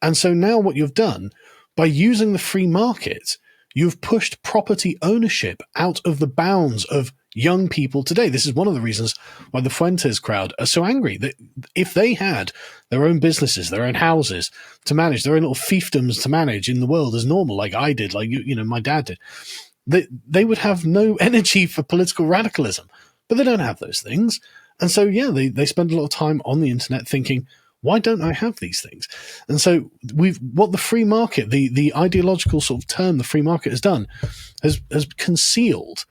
B: And so now what you've done, by using the free market, you've pushed property ownership out of the bounds of young people today. This is one of the reasons why the Fuentes crowd are so angry. That if they had their own businesses, their own houses to manage, their own little fiefdoms to manage in the world as normal, like I did, like my dad did, they would have no energy for political radicalism. But they don't have those things. And so, yeah, they spend a lot of time on the internet thinking, why don't I have these things? And so what the free market, the ideological sort of term the free market has done, has concealed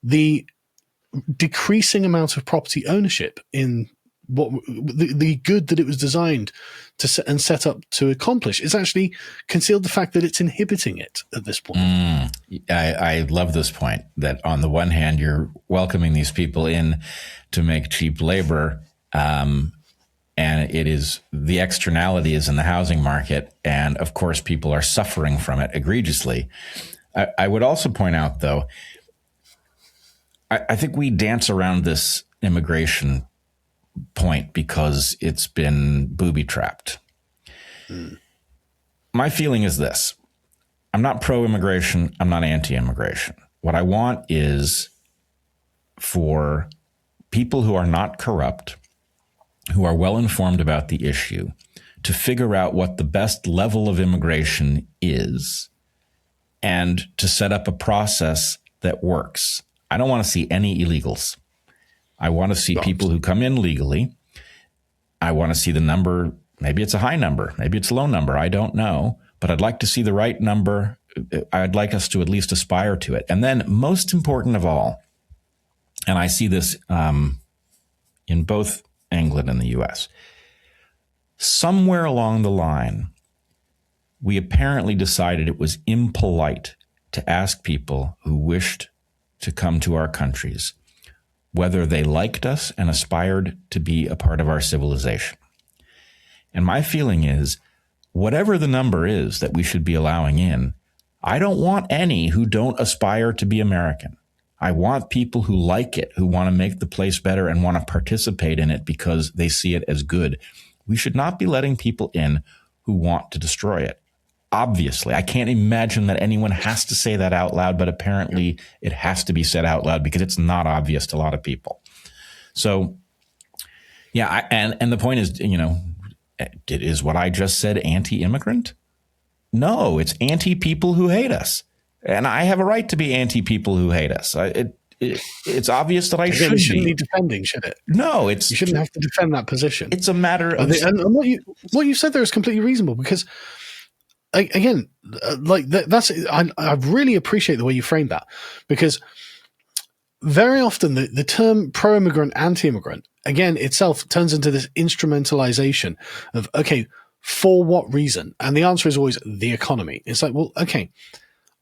B: the decreasing amount of property ownership in what the good that it was designed to set up to accomplish. It's actually concealed the fact that it's inhibiting it at this point.
A: I love this point that on the one hand, you're welcoming these people in to make cheap labor, and it is the externality is in the housing market. And of course, people are suffering from it egregiously. I would also point out, though, I think we dance around this immigration point because it's been booby-trapped. My feeling is this. I'm not pro-immigration. I'm not anti-immigration. What I want is for people who are not corrupt, who are well-informed about the issue, to figure out what the best level of immigration is and to set up a process that works. I don't want to see any illegals. I want to see people who come in legally. I want to see the number. Maybe it's a high number. Maybe it's a low number. I don't know. But I'd like to see the right number. I'd like us to at least aspire to it. And then most important of all, and I see this in both England and the US, somewhere along the line, we apparently decided it was impolite to ask people who wished to come to our countries whether they liked us and aspired to be a part of our civilization. And my feeling is, whatever the number is that we should be allowing in, I don't want any who don't aspire to be American. I want people who like it, who want to make the place better and want to participate in it because they see it as good. We should not be letting people in who want to destroy it. Obviously, I can't imagine that anyone has to say that out loud, but apparently it has to be said out loud because it's not obvious to a lot of people. So, yeah, and the point is, is what I just said anti-immigrant? No, it's anti-people who hate us. And I have a right to be anti-people who hate us. It's obvious that I should be.
B: It shouldn't be defending, should it?
A: No,
B: you shouldn't have to defend that position.
A: It's a matter of...
B: And what you said there is completely reasonable because... Again, I really appreciate the way you framed that, because very often the term pro-immigrant, anti-immigrant, again, itself turns into this instrumentalization of, okay, for what reason? And the answer is always the economy. It's like, well, okay,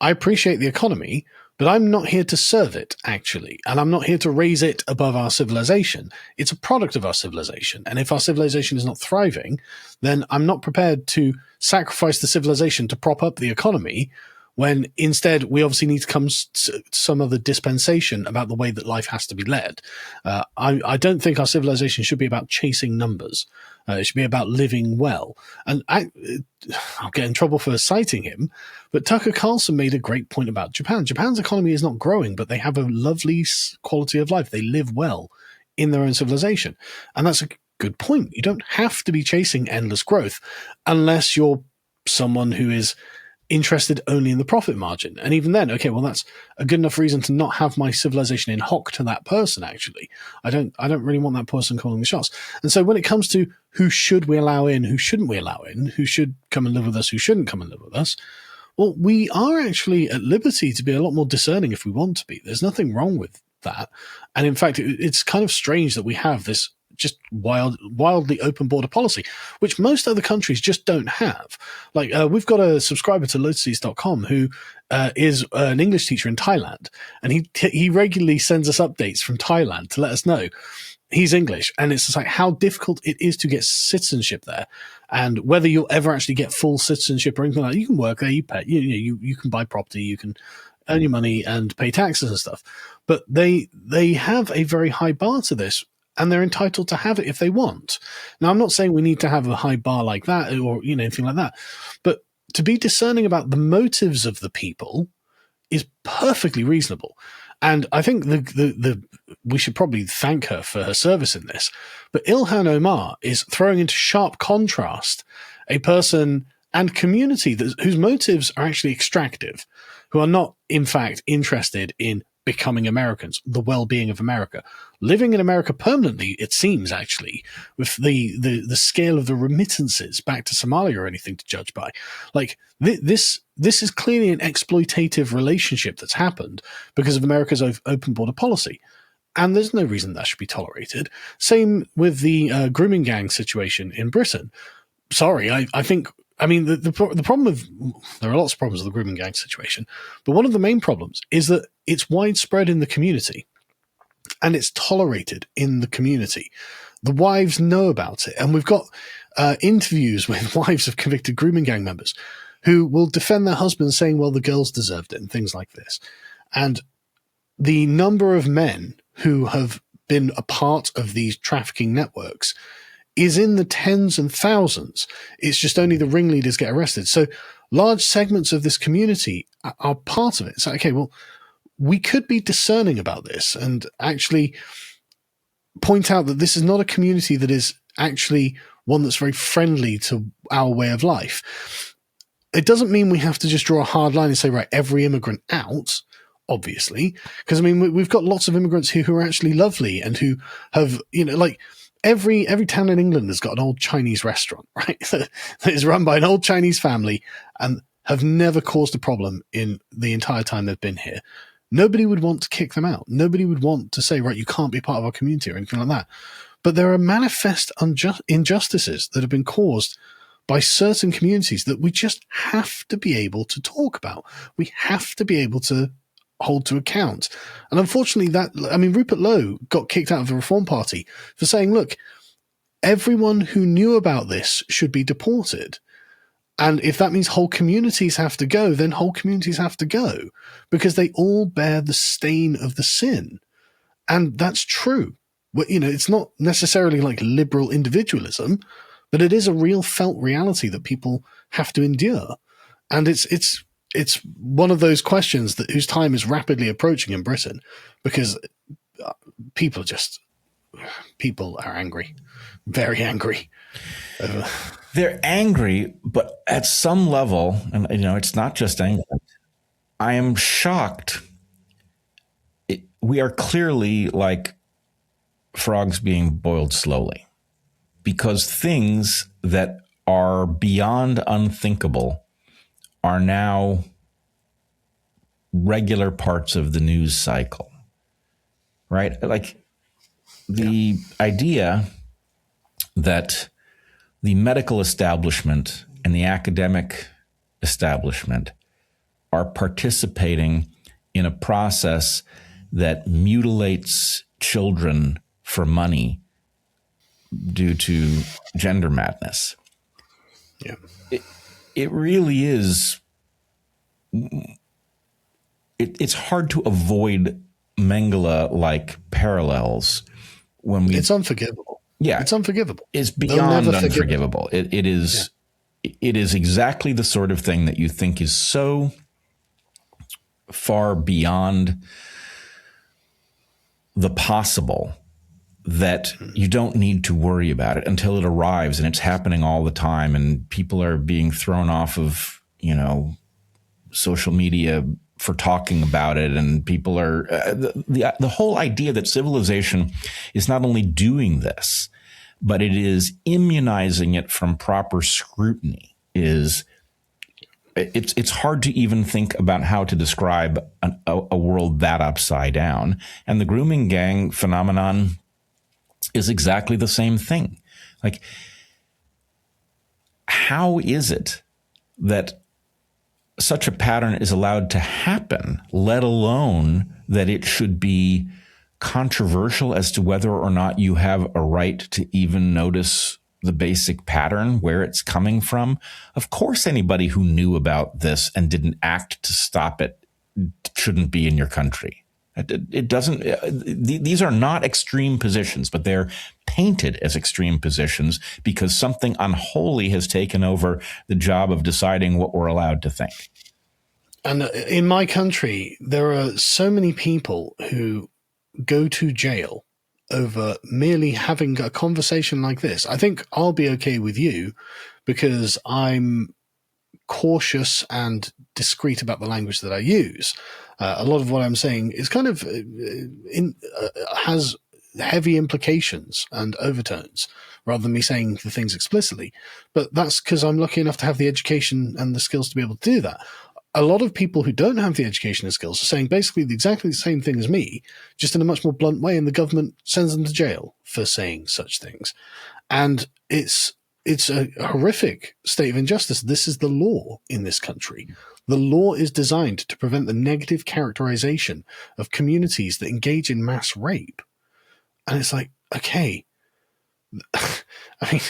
B: I appreciate the economy, but I'm not here to serve it, actually. And I'm not here to raise it above our civilization. It's a product of our civilization. And if our civilization is not thriving, then I'm not prepared to sacrifice the civilization to prop up the economy when instead we obviously need to come to some other dispensation about the way that life has to be led. I don't think our civilization should be about chasing numbers. It should be about living well. And I'll get in trouble for citing him, but Tucker Carlson made a great point about Japan. Japan's economy is not growing, but they have a lovely quality of life. They live well in their own civilization. And that's a good point. You don't have to be chasing endless growth unless you're someone who is interested only in the profit margin. And even then, okay, well, that's a good enough reason to not have my civilization in hock to that person, actually. I don't really want that person calling the shots. And so when it comes to who should we allow in, who shouldn't we allow in, who should come and live with us, who shouldn't come and live with us, well, we are actually at liberty to be a lot more discerning if we want to be. There's nothing wrong with that. And in fact, it's kind of strange that we have this just wildly open border policy, which most other countries just don't have. Like we've got a subscriber to lotuses.com who is an English teacher in Thailand, and he regularly sends us updates from Thailand to let us know he's English, and it's just like how difficult it is to get citizenship there, and whether you'll ever actually get full citizenship or anything like that. You can work there, you pay, you can buy property, you can earn your money and pay taxes and stuff, but they have a very high bar to this. And they're entitled to have it if they want. Now, I'm not saying we need to have a high bar like that or anything like that. But to be discerning about the motives of the people is perfectly reasonable. And I think we should probably thank her for her service in this. But Ilhan Omar is throwing into sharp contrast a person and community whose motives are actually extractive, who are not, in fact, interested in becoming Americans, the well-being of America, living in America permanently. It seems actually, with the scale of the remittances back to Somalia or anything to judge by, like this is clearly an exploitative relationship that's happened because of America's open border policy, and there's no reason that should be tolerated. Same with the grooming gang situation in Britain. Sorry, I think. I mean, the problem with, there are lots of problems with the grooming gang situation, but one of the main problems is that it's widespread in the community and it's tolerated in the community. The wives know about it, and we've got interviews with wives of convicted grooming gang members who will defend their husbands saying, well, the girls deserved it and things like this. And the number of men who have been a part of these trafficking networks is in the tens and thousands. It's just only the ringleaders get arrested. So large segments of this community are part of it. So, okay, well, we could be discerning about this and actually point out that this is not a community that is actually one that's very friendly to our way of life. It doesn't mean we have to just draw a hard line and say, right, every immigrant out, obviously, because I mean, we've got lots of immigrants who are actually lovely and who have, like, Every town in England has got an old Chinese restaurant, right? that is run by an old Chinese family and have never caused a problem in the entire time they've been here. Nobody would want to kick them out. Nobody would want to say, right, you can't be part of our community or anything like that. But there are manifest injustices that have been caused by certain communities that we just have to be able to talk about. We have to be able to hold to account. And unfortunately Rupert Lowe got kicked out of the Reform Party for saying, look, everyone who knew about this should be deported. And if that means whole communities have to go, then whole communities have to go because they all bear the stain of the sin. And that's true. It's not necessarily like liberal individualism, but it is a real felt reality that people have to endure. And it's one of those questions whose time is rapidly approaching in Britain because people are angry, very angry.
A: They're angry, but at some level, and it's not just anger. I am shocked. We are clearly like frogs being boiled slowly because things that are beyond unthinkable are now regular parts of the news cycle, right? Like the idea that the medical establishment and the academic establishment are participating in a process that mutilates children for money due to gender madness.
B: Yeah.
A: It really is it's hard to avoid Mengele-like parallels when
B: it's unforgivable.
A: Yeah,
B: it's unforgivable.
A: It's beyond unforgivable. It is exactly the sort of thing that you think is so far beyond the possible that you don't need to worry about it until it arrives, and it's happening all the time, and people are being thrown off of, social media for talking about it, and people are the whole idea that civilization is not only doing this, but it is immunizing it from proper scrutiny. It's hard to even think about how to describe a world that upside down. And the grooming gang phenomenon is exactly the same thing. Like, how is it that such a pattern is allowed to happen, let alone that it should be controversial as to whether or not you have a right to even notice the basic pattern, where it's coming from? Of course, anybody who knew about this and didn't act to stop it shouldn't be in your country. It doesn't. These are not extreme positions, but they're painted as extreme positions because something unholy has taken over the job of deciding what we're allowed to think.
B: And in my country, there are so many people who go to jail over merely having a conversation like this. I think I'll be okay with you because I'm cautious and discreet about the language that I use. A lot of what I'm saying is kind of has heavy implications and overtones rather than me saying the things explicitly. But that's because I'm lucky enough to have the education and the skills to be able to do that. A lot of people who don't have the education and skills are saying basically exactly the same thing as me, just in a much more blunt way, and the government sends them to jail for saying such things. And it's a horrific state of injustice. This is the law in this country. The law is designed to prevent the negative characterization of communities that engage in mass rape. And it's like, okay, I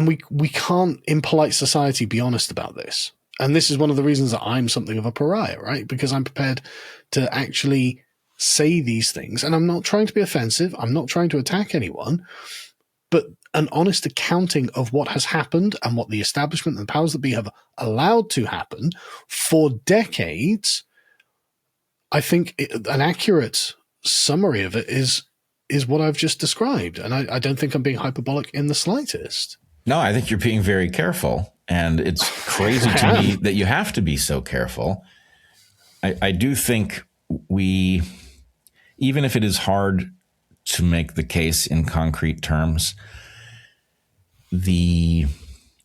B: mean, we can't in polite society be honest about this. And this is one of the reasons that I'm something of a pariah, right? Because I'm prepared to actually say these things. And I'm not trying to be offensive. I'm not trying to attack anyone. But an honest accounting of what has happened and what the establishment and powers that be have allowed to happen for decades, I think an accurate summary of it is what I've just described. And I don't think I'm being hyperbolic in the slightest.
A: No, I think you're being very careful. And it's crazy to me that you have to be so careful. I do think even if it is hard to make the case in concrete terms, the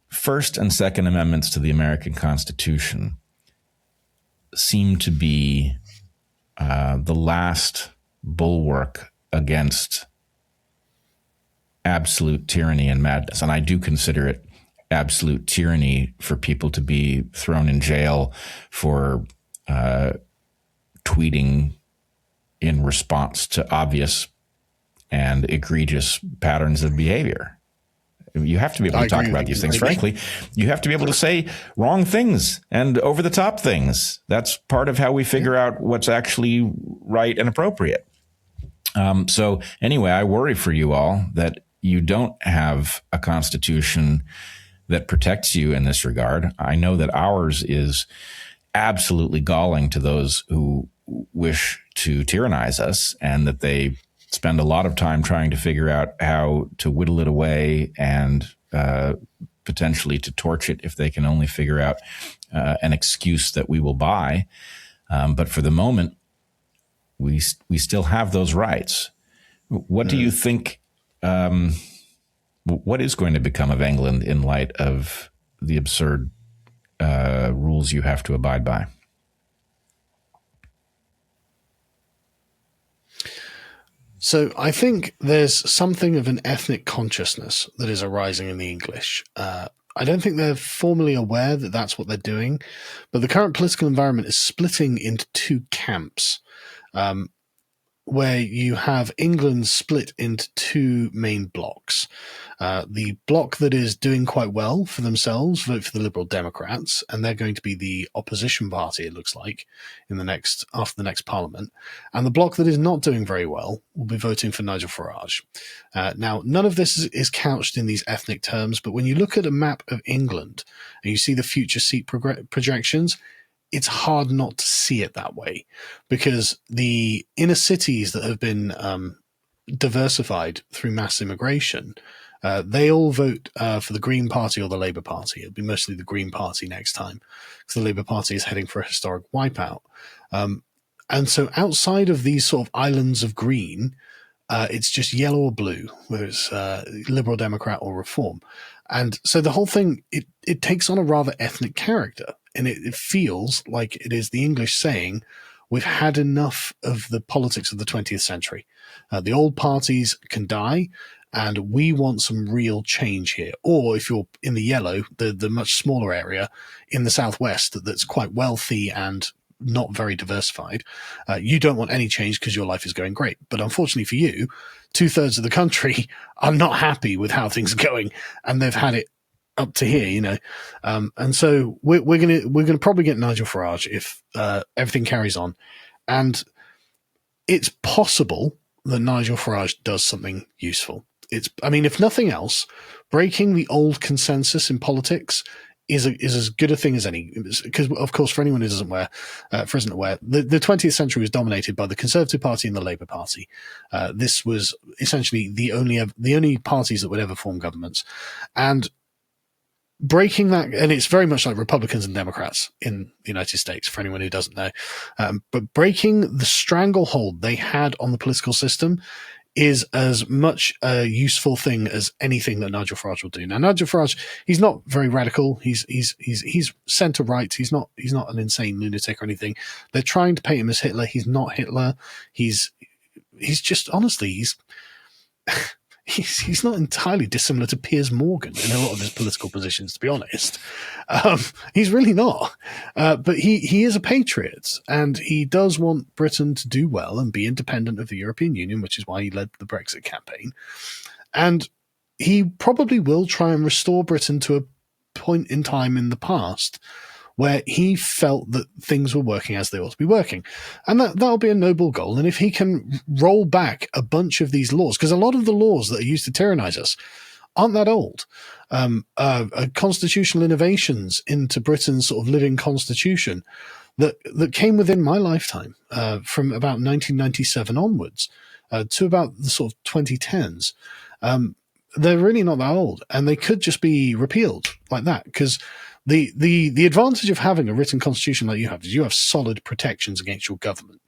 A: First and Second Amendments to the American Constitution seem to be the last bulwark against absolute tyranny and madness. And I do consider it absolute tyranny for people to be thrown in jail for tweeting in response to obvious and egregious patterns of behavior. You have to be able to talk about these things, frankly. You have to be able to say wrong things and over-the-top things. That's part of how we figure out what's actually right and appropriate. So anyway, I worry for you all that you don't have a constitution that protects you in this regard. I know that ours is absolutely galling to those who wish to tyrannize us, and that they spend a lot of time trying to figure out how to whittle it away and potentially to torch it if they can only figure out an excuse that we will buy. But for the moment, we still have those rights. What do you think? What is going to become of England in light of the absurd rules you have to abide by?
B: So I think there's something of an ethnic consciousness that is arising in the English. I don't think they're formally aware that that's what they're doing, but the current political environment is splitting into two camps. where you have England split into two main blocks. The bloc that is doing quite well for themselves vote for the Liberal Democrats, and they're going to be the opposition party, it looks like, after the next Parliament. And the bloc that is not doing very well will be voting for Nigel Farage. Now, none of this is couched in these ethnic terms, but when you look at a map of England and you see the future seat projections, it's hard not to see it that way, because the inner cities that have been diversified through mass immigration, they all vote for the Green Party or the Labour Party. It'll be mostly the Green Party next time, because the Labour Party is heading for a historic wipeout. And so outside of these sort of islands of green, it's just yellow or blue, whether it's Liberal Democrat or Reform. And so the whole thing, it takes on a rather ethnic character. And it feels like it is the English saying, we've had enough of the politics of the 20th century. The old parties can die, and we want some real change here. Or if you're in the yellow, the much smaller area in the southwest that's quite wealthy and not very diversified, you don't want any change because your life is going great. But unfortunately for you, 2/3 of the country are not happy with how things are going, and they've had it up to here, and so we're gonna probably get Nigel Farage if everything carries on, and it's possible that Nigel Farage does something useful. If nothing else, breaking the old consensus in politics is as good a thing as any, because of course, for anyone who isn't aware, the 20th century was dominated by the Conservative Party and the Labour Party. This was essentially the only parties that would ever form governments, and breaking that, and it's very much like Republicans and Democrats in the United States, for anyone who doesn't know, but breaking the stranglehold they had on the political system is as much a useful thing as anything that Nigel Farage will do. Now, Nigel Farage, he's not very radical. He's centre right. He's not an insane lunatic or anything. They're trying to paint him as Hitler. He's not Hitler. He's just, honestly, he's not entirely dissimilar to Piers Morgan in a lot of his political positions, to be honest. He's really not. But he is a patriot, and he does want Britain to do well and be independent of the European Union, which is why he led the Brexit campaign. And he probably will try and restore Britain to a point in time in the past where he felt that things were working as they ought to be working. And that'll be a noble goal. And if he can roll back a bunch of these laws, because a lot of the laws that are used to tyrannize us aren't that old. Constitutional innovations into Britain's sort of living constitution that came within my lifetime, from about 1997 onwards to about the sort of 2010s. They're really not that old, and they could just be repealed like that, because the advantage of having a written constitution like you have is you have solid protections against your government.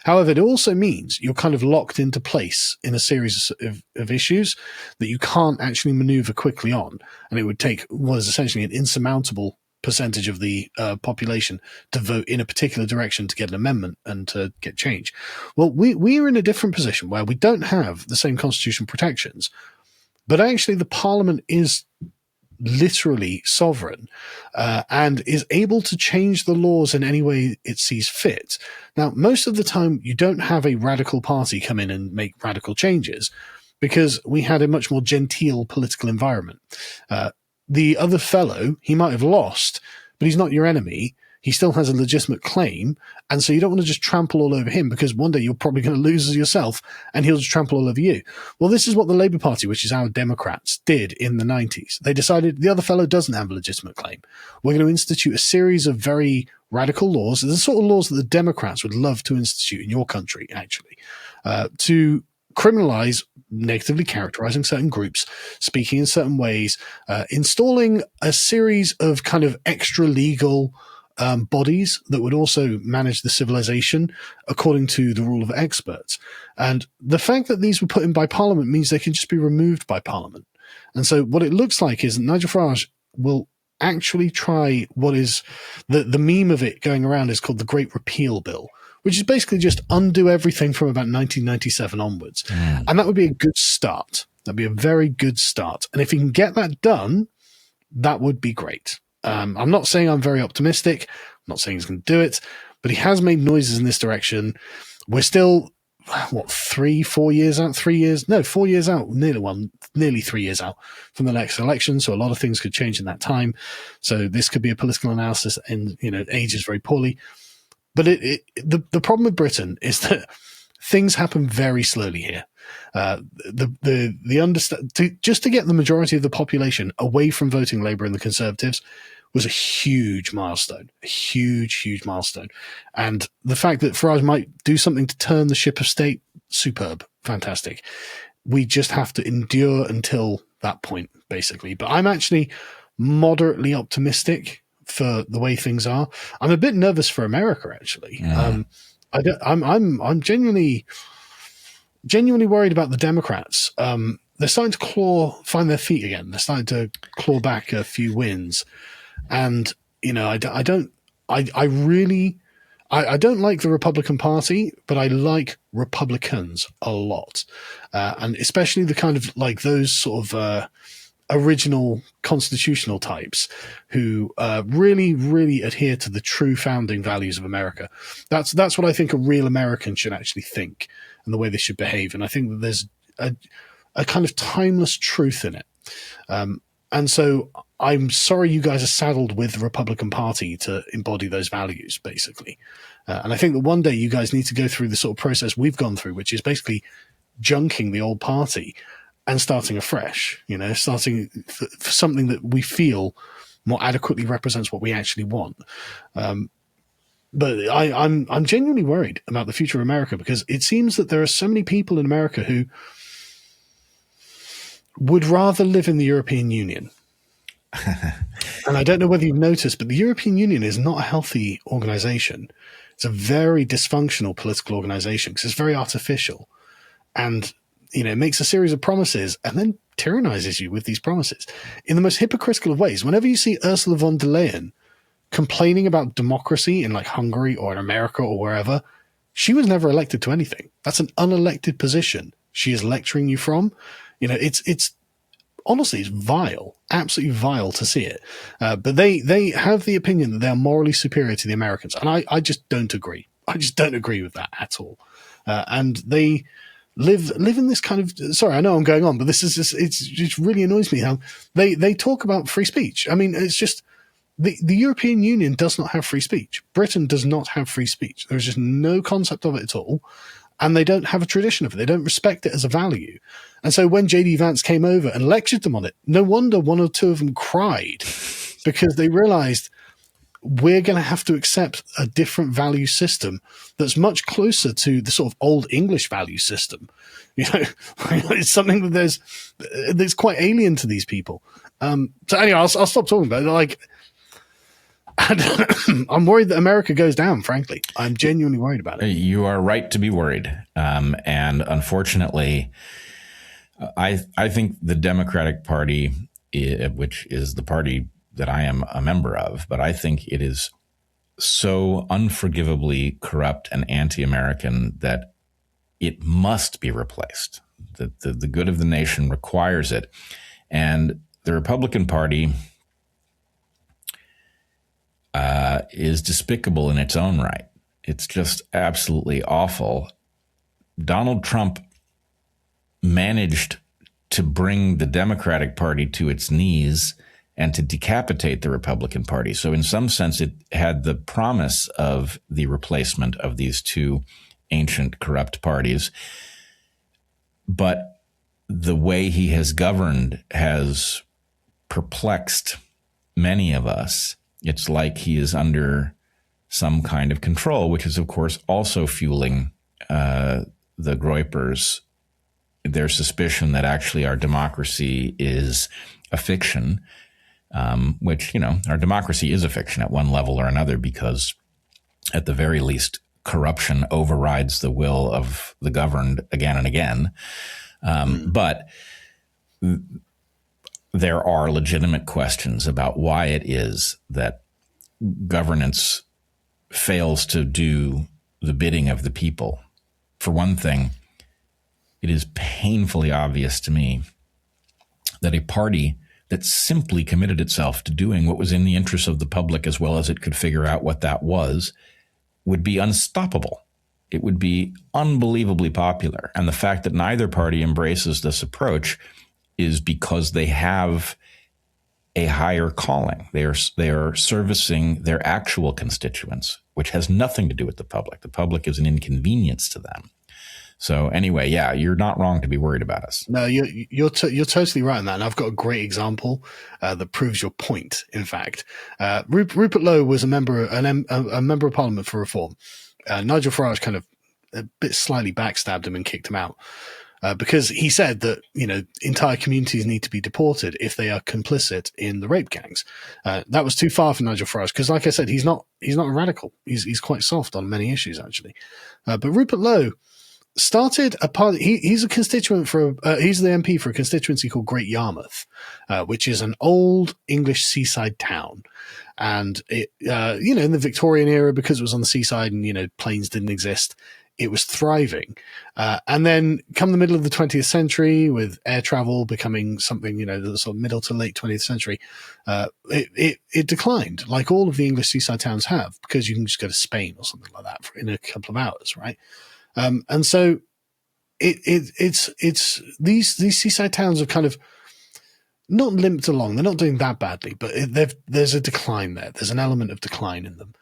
B: However, it also means you're kind of locked into place in a series of issues that you can't actually maneuver quickly on, and it would take what is essentially an insurmountable percentage of the population to vote in a particular direction to get an amendment and to get change. Well, we are in a different position where we don't have the same constitutional protections, but actually the Parliament is literally sovereign, and is able to change the laws in any way it sees fit. Now, most of the time, you don't have a radical party come in and make radical changes, because we had a much more genteel political environment. The other fellow, he might have lost, but he's not your enemy. He still has a legitimate claim, and so you don't want to just trample all over him, because one day you're probably going to lose yourself, and he'll just trample all over you. Well, this is what the Labour Party, which is our Democrats, did in the 90s. They decided the other fellow doesn't have a legitimate claim. We're going to institute a series of very radical laws, the sort of laws that the Democrats would love to institute in your country, actually, to criminalize negatively characterizing certain groups, speaking in certain ways, installing a series of kind of extra legal bodies that would also manage the civilization according to the rule of experts. And the fact that these were put in by Parliament means they can just be removed by Parliament. And so what it looks like is that Nigel Farage will actually try what is the meme of it going around is called the Great Repeal Bill, which is basically just undo everything from about 1997 onwards. And that would be a good start. That'd be a very good start. And if he can get that done, that would be great. I'm not saying I'm very optimistic. I'm not saying he's going to do it, but he has made noises in this direction. We're still what, 4 years out, 3 years? No, 4 years out, nearly 3 years out from the next election. So a lot of things could change in that time. So this could be a political analysis and, ages very poorly. But the problem with Britain is that things happen very slowly here. Just to get the majority of the population away from voting Labour and the Conservatives was a huge milestone, a huge milestone. And the fact that Farage might do something to turn the ship of state, superb, fantastic. We just have to endure until that point, basically. But I'm actually moderately optimistic for the way things are. I'm a bit nervous for America, actually. Yeah. I'm genuinely worried about the Democrats. They're starting to find their feet again. They're starting to claw back a few wins. And, I don't like the Republican Party, but I like Republicans a lot. And especially the kind of like those sort of original constitutional types who really adhere to the true founding values of America. That's what I think a real American should actually think and the way they should behave. And I think that there's a kind of timeless truth in it. And so I'm sorry you guys are saddled with the Republican Party to embody those values, basically. And I think that one day you guys need to go through the sort of process we've gone through, which is basically junking the old party and starting afresh, starting for something that we feel more adequately represents what we actually want. But I'm genuinely worried about the future of America, because it seems that there are so many people in America who would rather live in the European Union. And I don't know whether you've noticed, but the European Union is not a healthy organization. It's a very dysfunctional political organization because it's very artificial. And, it makes a series of promises and then tyrannizes you with these promises in the most hypocritical of ways. Whenever you see Ursula von der Leyen complaining about democracy in like Hungary or in America or wherever, she was never elected to anything. That's an unelected position she is lecturing you from. It's honestly, it's vile, absolutely vile to see it. But they have the opinion that they are morally superior to the Americans. And I just don't agree. I just don't agree with that at all. And they live in this kind of, sorry, I know I'm going on, but this is just really annoys me how they talk about free speech. I mean, it's just, the European Union does not have free speech. Britain does not have free speech. There's just no concept of it at all. And they don't have a tradition of it. They don't respect it as a value. And so when J.D. Vance came over and lectured them on it, no wonder one or two of them cried, because they realized we're going to have to accept a different value system that's much closer to the sort of old English value system. It's something that's quite alien to these people. So anyway, I'll stop talking about it. Like, I'm worried that America goes down, frankly. I'm genuinely worried about it.
A: You are right to be worried. And unfortunately, I think the Democratic Party, which is the party that I am a member of, but I think it is so unforgivably corrupt and anti-American that it must be replaced. The good of the nation requires it. And the Republican Party is despicable in its own right. It's just absolutely awful. Donald Trump managed to bring the Democratic Party to its knees and to decapitate the Republican Party. So in some sense, it had the promise of the replacement of these two ancient corrupt parties. But the way he has governed has perplexed many of us. It's like he is under some kind of control, which is, of course, also fueling the Groypers, their suspicion that actually our democracy is a fiction, which, our democracy is a fiction at one level or another, because at the very least, corruption overrides the will of the governed again and again. But there are legitimate questions about why it is that governance fails to do the bidding of the people. For one thing, it is painfully obvious to me that a party that simply committed itself to doing what was in the interest of the public as well as it could figure out what that was would be unstoppable. it would be unbelievably popular. And the fact that neither party embraces this approach is because they have a higher calling. They are servicing their actual constituents, which has nothing to do with the public. The public is an inconvenience to them. So anyway, yeah, you're not wrong to be worried about us.
B: No, you're totally right on that, and I've got a great example that proves your point. In fact, Rupert Lowe was a member of Parliament for Reform. Nigel Farage kind of a bit slightly backstabbed him and kicked him out because he said that entire communities need to be deported if they are complicit in the rape gangs. That was too far for Nigel Farage because, like I said, he's not a radical. He's quite soft on many issues actually. But Rupert Lowe started a party. He's a constituent he's the MP for a constituency called Great Yarmouth, which is an old English seaside town. And it, in the Victorian era, because it was on the seaside and, planes didn't exist, it was thriving. And then come the middle of the 20th century with air travel becoming something, the sort of middle to late 20th century, it declined like all of the English seaside towns have, because you can just go to Spain or something like that in a couple of hours. Right. And so it's these seaside towns have kind of not limped along. They're not doing that badly, but there's a decline there. There's an element of decline in them.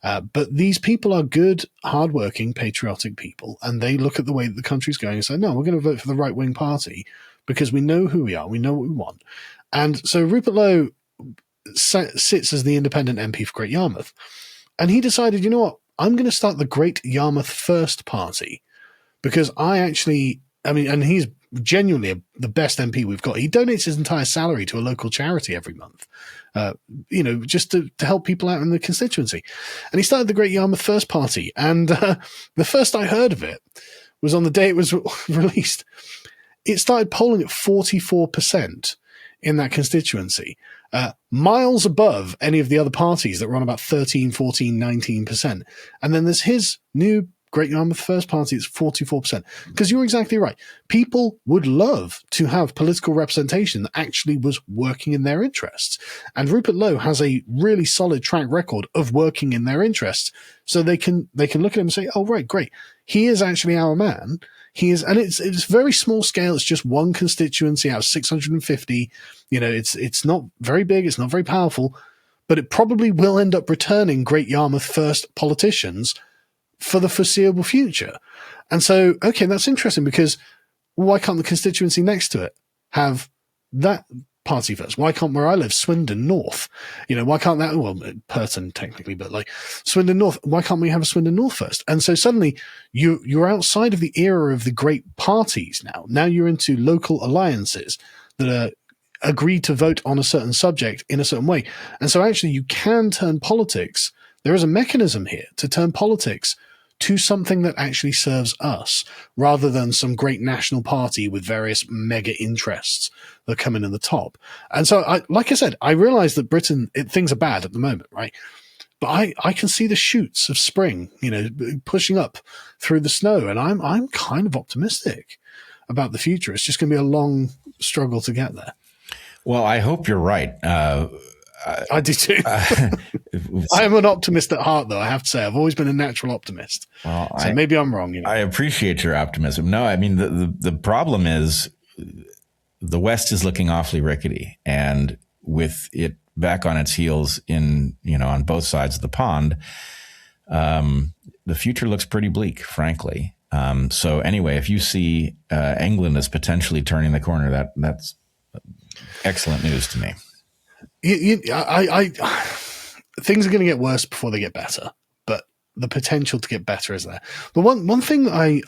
B: But these people are good, hardworking, patriotic people, and they look at the way that the country's going and say, no, we're going to vote for the right-wing party because we know who we are, we know what we want. And so Rupert Lowe sits as the independent MP for Great Yarmouth, and he decided, you know what, I'm going to start the Great Yarmouth First Party because and he's genuinely the best MP we've got. He donates his entire salary to a local charity every month, just to help people out in the constituency. And he started the Great Yarmouth First Party. And the first I heard of it was on the day it was released. It started polling at 44% in that constituency, miles above any of the other parties that were on about 13, 14, 19%. And then there's his new Great Yarmouth First Party, it's 44%. Because you're exactly right. People would love to have political representation that actually was working in their interests. And Rupert Lowe has a really solid track record of working in their interests. So they can look at him and say, oh, right, great. He is actually our man. He is, and it's very small scale. It's just one constituency out of 650. It's not very big. It's not very powerful, but it probably will end up returning Great Yarmouth First politicians for the foreseeable future. And so, okay, that's interesting because why can't the constituency next to it have that party first? Why can't where I live, Swindon North? Why can't that, well, Purton technically, but like Swindon North, why can't we have a Swindon North first? And so suddenly you're outside of the era of the great parties now. Now you're into local alliances that are agreed to vote on a certain subject in a certain way. And so actually you can turn politics. There is a mechanism here to turn politics to something that actually serves us rather than some great national party with various mega interests that come in at the top. And so, like I said, I realize that Britain, things are bad at the moment, right? But I can see the shoots of spring, pushing up through the snow. And I'm kind of optimistic about the future. It's just going to be a long struggle to get there.
A: Well, I hope you're right.
B: I do too. I am an optimist at heart, though. I have to say, I've always been a natural optimist. Well, so maybe I'm wrong.
A: I appreciate your optimism. No, I mean the problem is the West is looking awfully rickety, and with it back on its heels on both sides of the pond, the future looks pretty bleak, frankly. So anyway, if you see England as potentially turning the corner, that's excellent news to me.
B: Things are going to get worse before they get better, but the potential to get better is there. But one thing I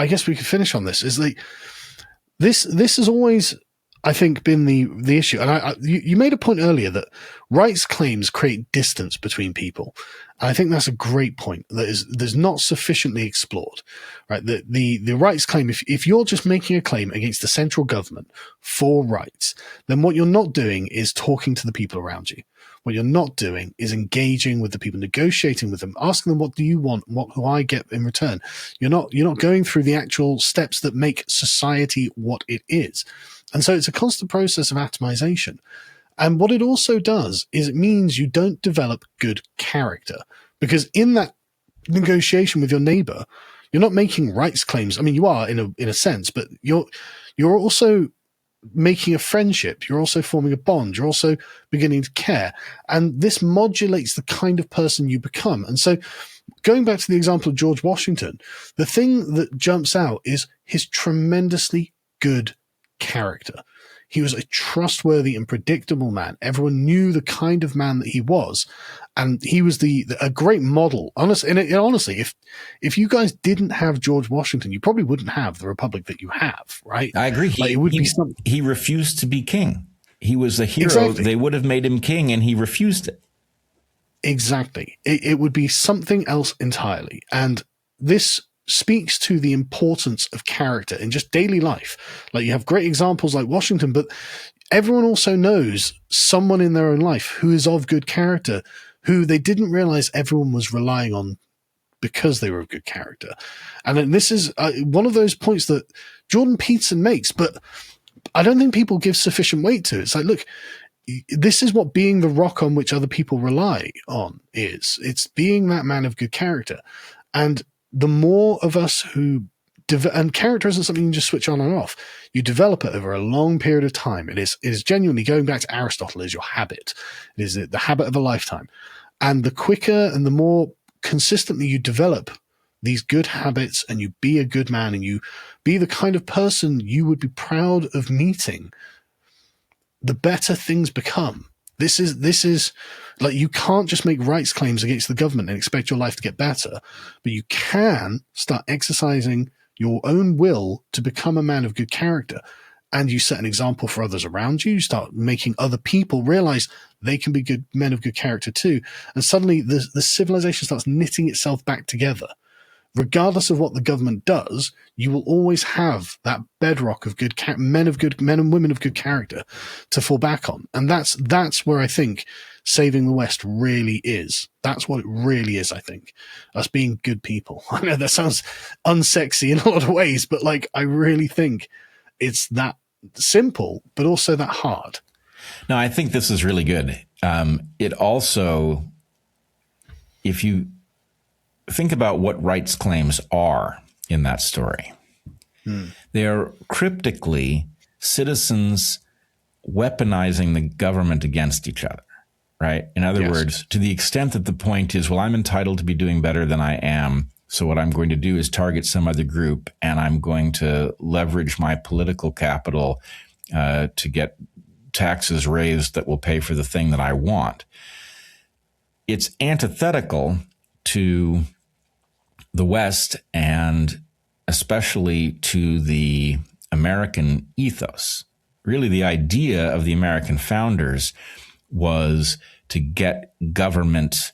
B: guess we could finish on this is like this has always, I think, been the issue. And you made a point earlier that rights claims create distance between people. And I think that's a great point there's not sufficiently explored, right? The rights claim, if you're just making a claim against the central government for rights, then what you're not doing is talking to the people around you. What you're not doing is engaging with the people, negotiating with them, asking them, what do you want? What do I get in return? You're not going through the actual steps that make society what it is. And so it's a constant process of atomization. And what it also does is it means you don't develop good character, because in that negotiation with your neighbor. You're not making rights claims. I mean, you are in a sense, but you're also making a friendship. You're also forming a bond. You're also beginning to care. And this modulates the kind of person you become. And so going back to the example of George Washington, the thing that jumps out is his tremendously good character. He was a trustworthy and predictable man. Everyone knew the kind of man that he was. And he was a great model. Honestly, if you guys didn't have George Washington, you probably wouldn't have the republic that you have, right?
A: I agree. He refused to be king. He was a hero. Exactly. They would have made him king, and he refused it.
B: Exactly. It would be something else entirely. And this speaks to the importance of character in just daily life. Like, you have great examples like Washington, but everyone also knows someone in their own life who is of good character, who they didn't realize everyone was relying on because they were of good character. And then this is one of those points that Jordan Peterson makes, but I don't think people give sufficient weight to. It's like, look, this is what being the rock on which other people rely on is. It's being that man of good character. And the more of us who and character isn't something you can just switch on and off. You develop it over a long period of time. It is genuinely, going back to Aristotle, is your habit. It is the habit of a lifetime. And the quicker and the more consistently you develop these good habits, and you be a good man, and you be the kind of person you would be proud of meeting, the better things become. This is like, you can't just make rights claims against the government and expect your life to get better, but you can start exercising your own will to become a man of good character. And you set an example for others around you. You start making other people realize they can be good men of good character too. And suddenly the civilization starts knitting itself back together. Regardless of what the government does, you will always have that bedrock of good men and women of good character to fall back on. And that's where I think saving the West really is. That's what it really is, I think. Us being good people. I know that sounds unsexy in a lot of ways, but like, I really think it's that simple, but also that hard.
A: No, I think this is really good. It also, if you think about what rights claims are in that story, they are cryptically citizens weaponizing the government against each other, right? In other words, to the extent that the point is, well, I'm entitled to be doing better than I am, so what I'm going to do is target some other group, and I'm going to leverage my political capital to get taxes raised that will pay for the thing that I want. It's antithetical to the West, and especially to the American ethos. Really, the idea of the American founders was to get government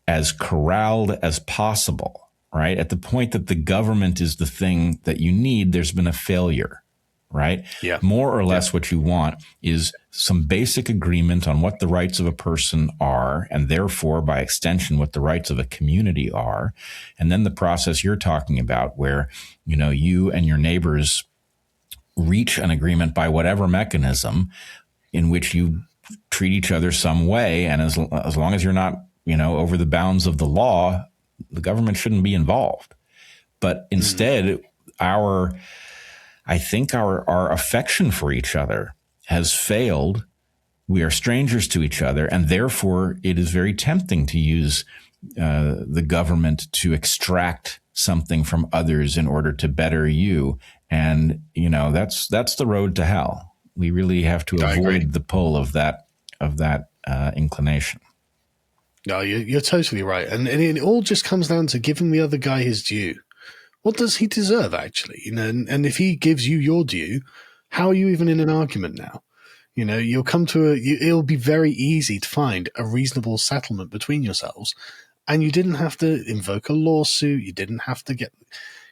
A: as corralled as possible, right? At the point that the government is the thing that you need, there's been a failure, right?
B: Yeah.
A: More or less what you want is some basic agreement on what the rights of a person are, and therefore, by extension, what the rights of a community are. And then the process you're talking about, where, you know, you and your neighbors reach an agreement by whatever mechanism in which you treat each other some way. And as long as you're not, you know, over the bounds of the law, the government shouldn't be involved. But instead, I think our affection for each other has failed. We are strangers to each other, and therefore it is very tempting to use the government to extract something from others in order to better you. And, you know, that's the road to hell. We really have to avoid the pull of that inclination.
B: No, you're totally right. And it all just comes down to giving the other guy his due. What does he deserve, actually? You know, and if he gives you your due, how are you even in an argument now? You know, you'll come to it'll be very easy to find a reasonable settlement between yourselves, and you didn't have to invoke a lawsuit. You didn't have to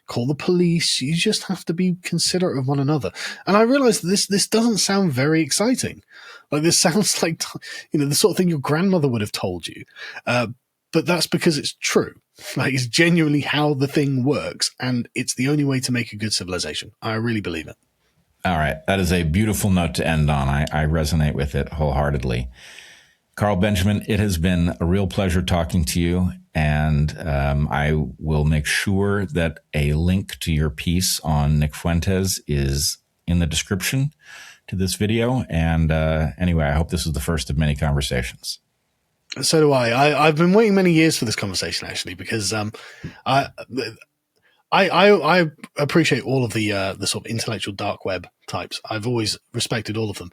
B: call the police. You just have to be considerate of one another. And I realize that this doesn't sound very exciting. Like, this sounds like, you know, the sort of thing your grandmother would have told you. But that's because it's true. Like, it's genuinely how the thing works, and it's the only way to make a good civilization. I really believe it.
A: All right. That is a beautiful note to end on. I resonate with it wholeheartedly. Carl Benjamin, it has been a real pleasure talking to you. And I will make sure that a link to your piece on Nick Fuentes is in the description to this video. And anyway, I hope this is the first of many conversations.
B: So do I. I've been waiting many years for this conversation, actually, because I appreciate all of the sort of intellectual dark web types. I've always respected all of them,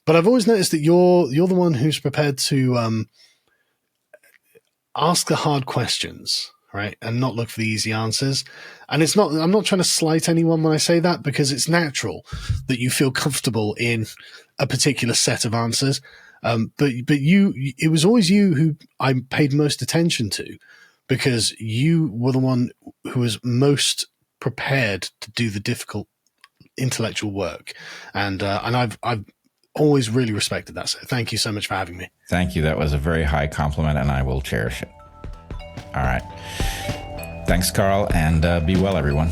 B: but I've always noticed that you're the one who's prepared to ask the hard questions, right, and not look for the easy answers. And it's not. I'm not trying to slight anyone when I say that, because it's natural that you feel comfortable in a particular set of answers. But it was always you who I paid most attention to, because you were the one who was most prepared to do the difficult intellectual work, and I've always really respected that. So thank you so much for having me.
A: Thank you. That was a very high compliment, and I will cherish it. All right. Thanks, Carl, and be well, everyone.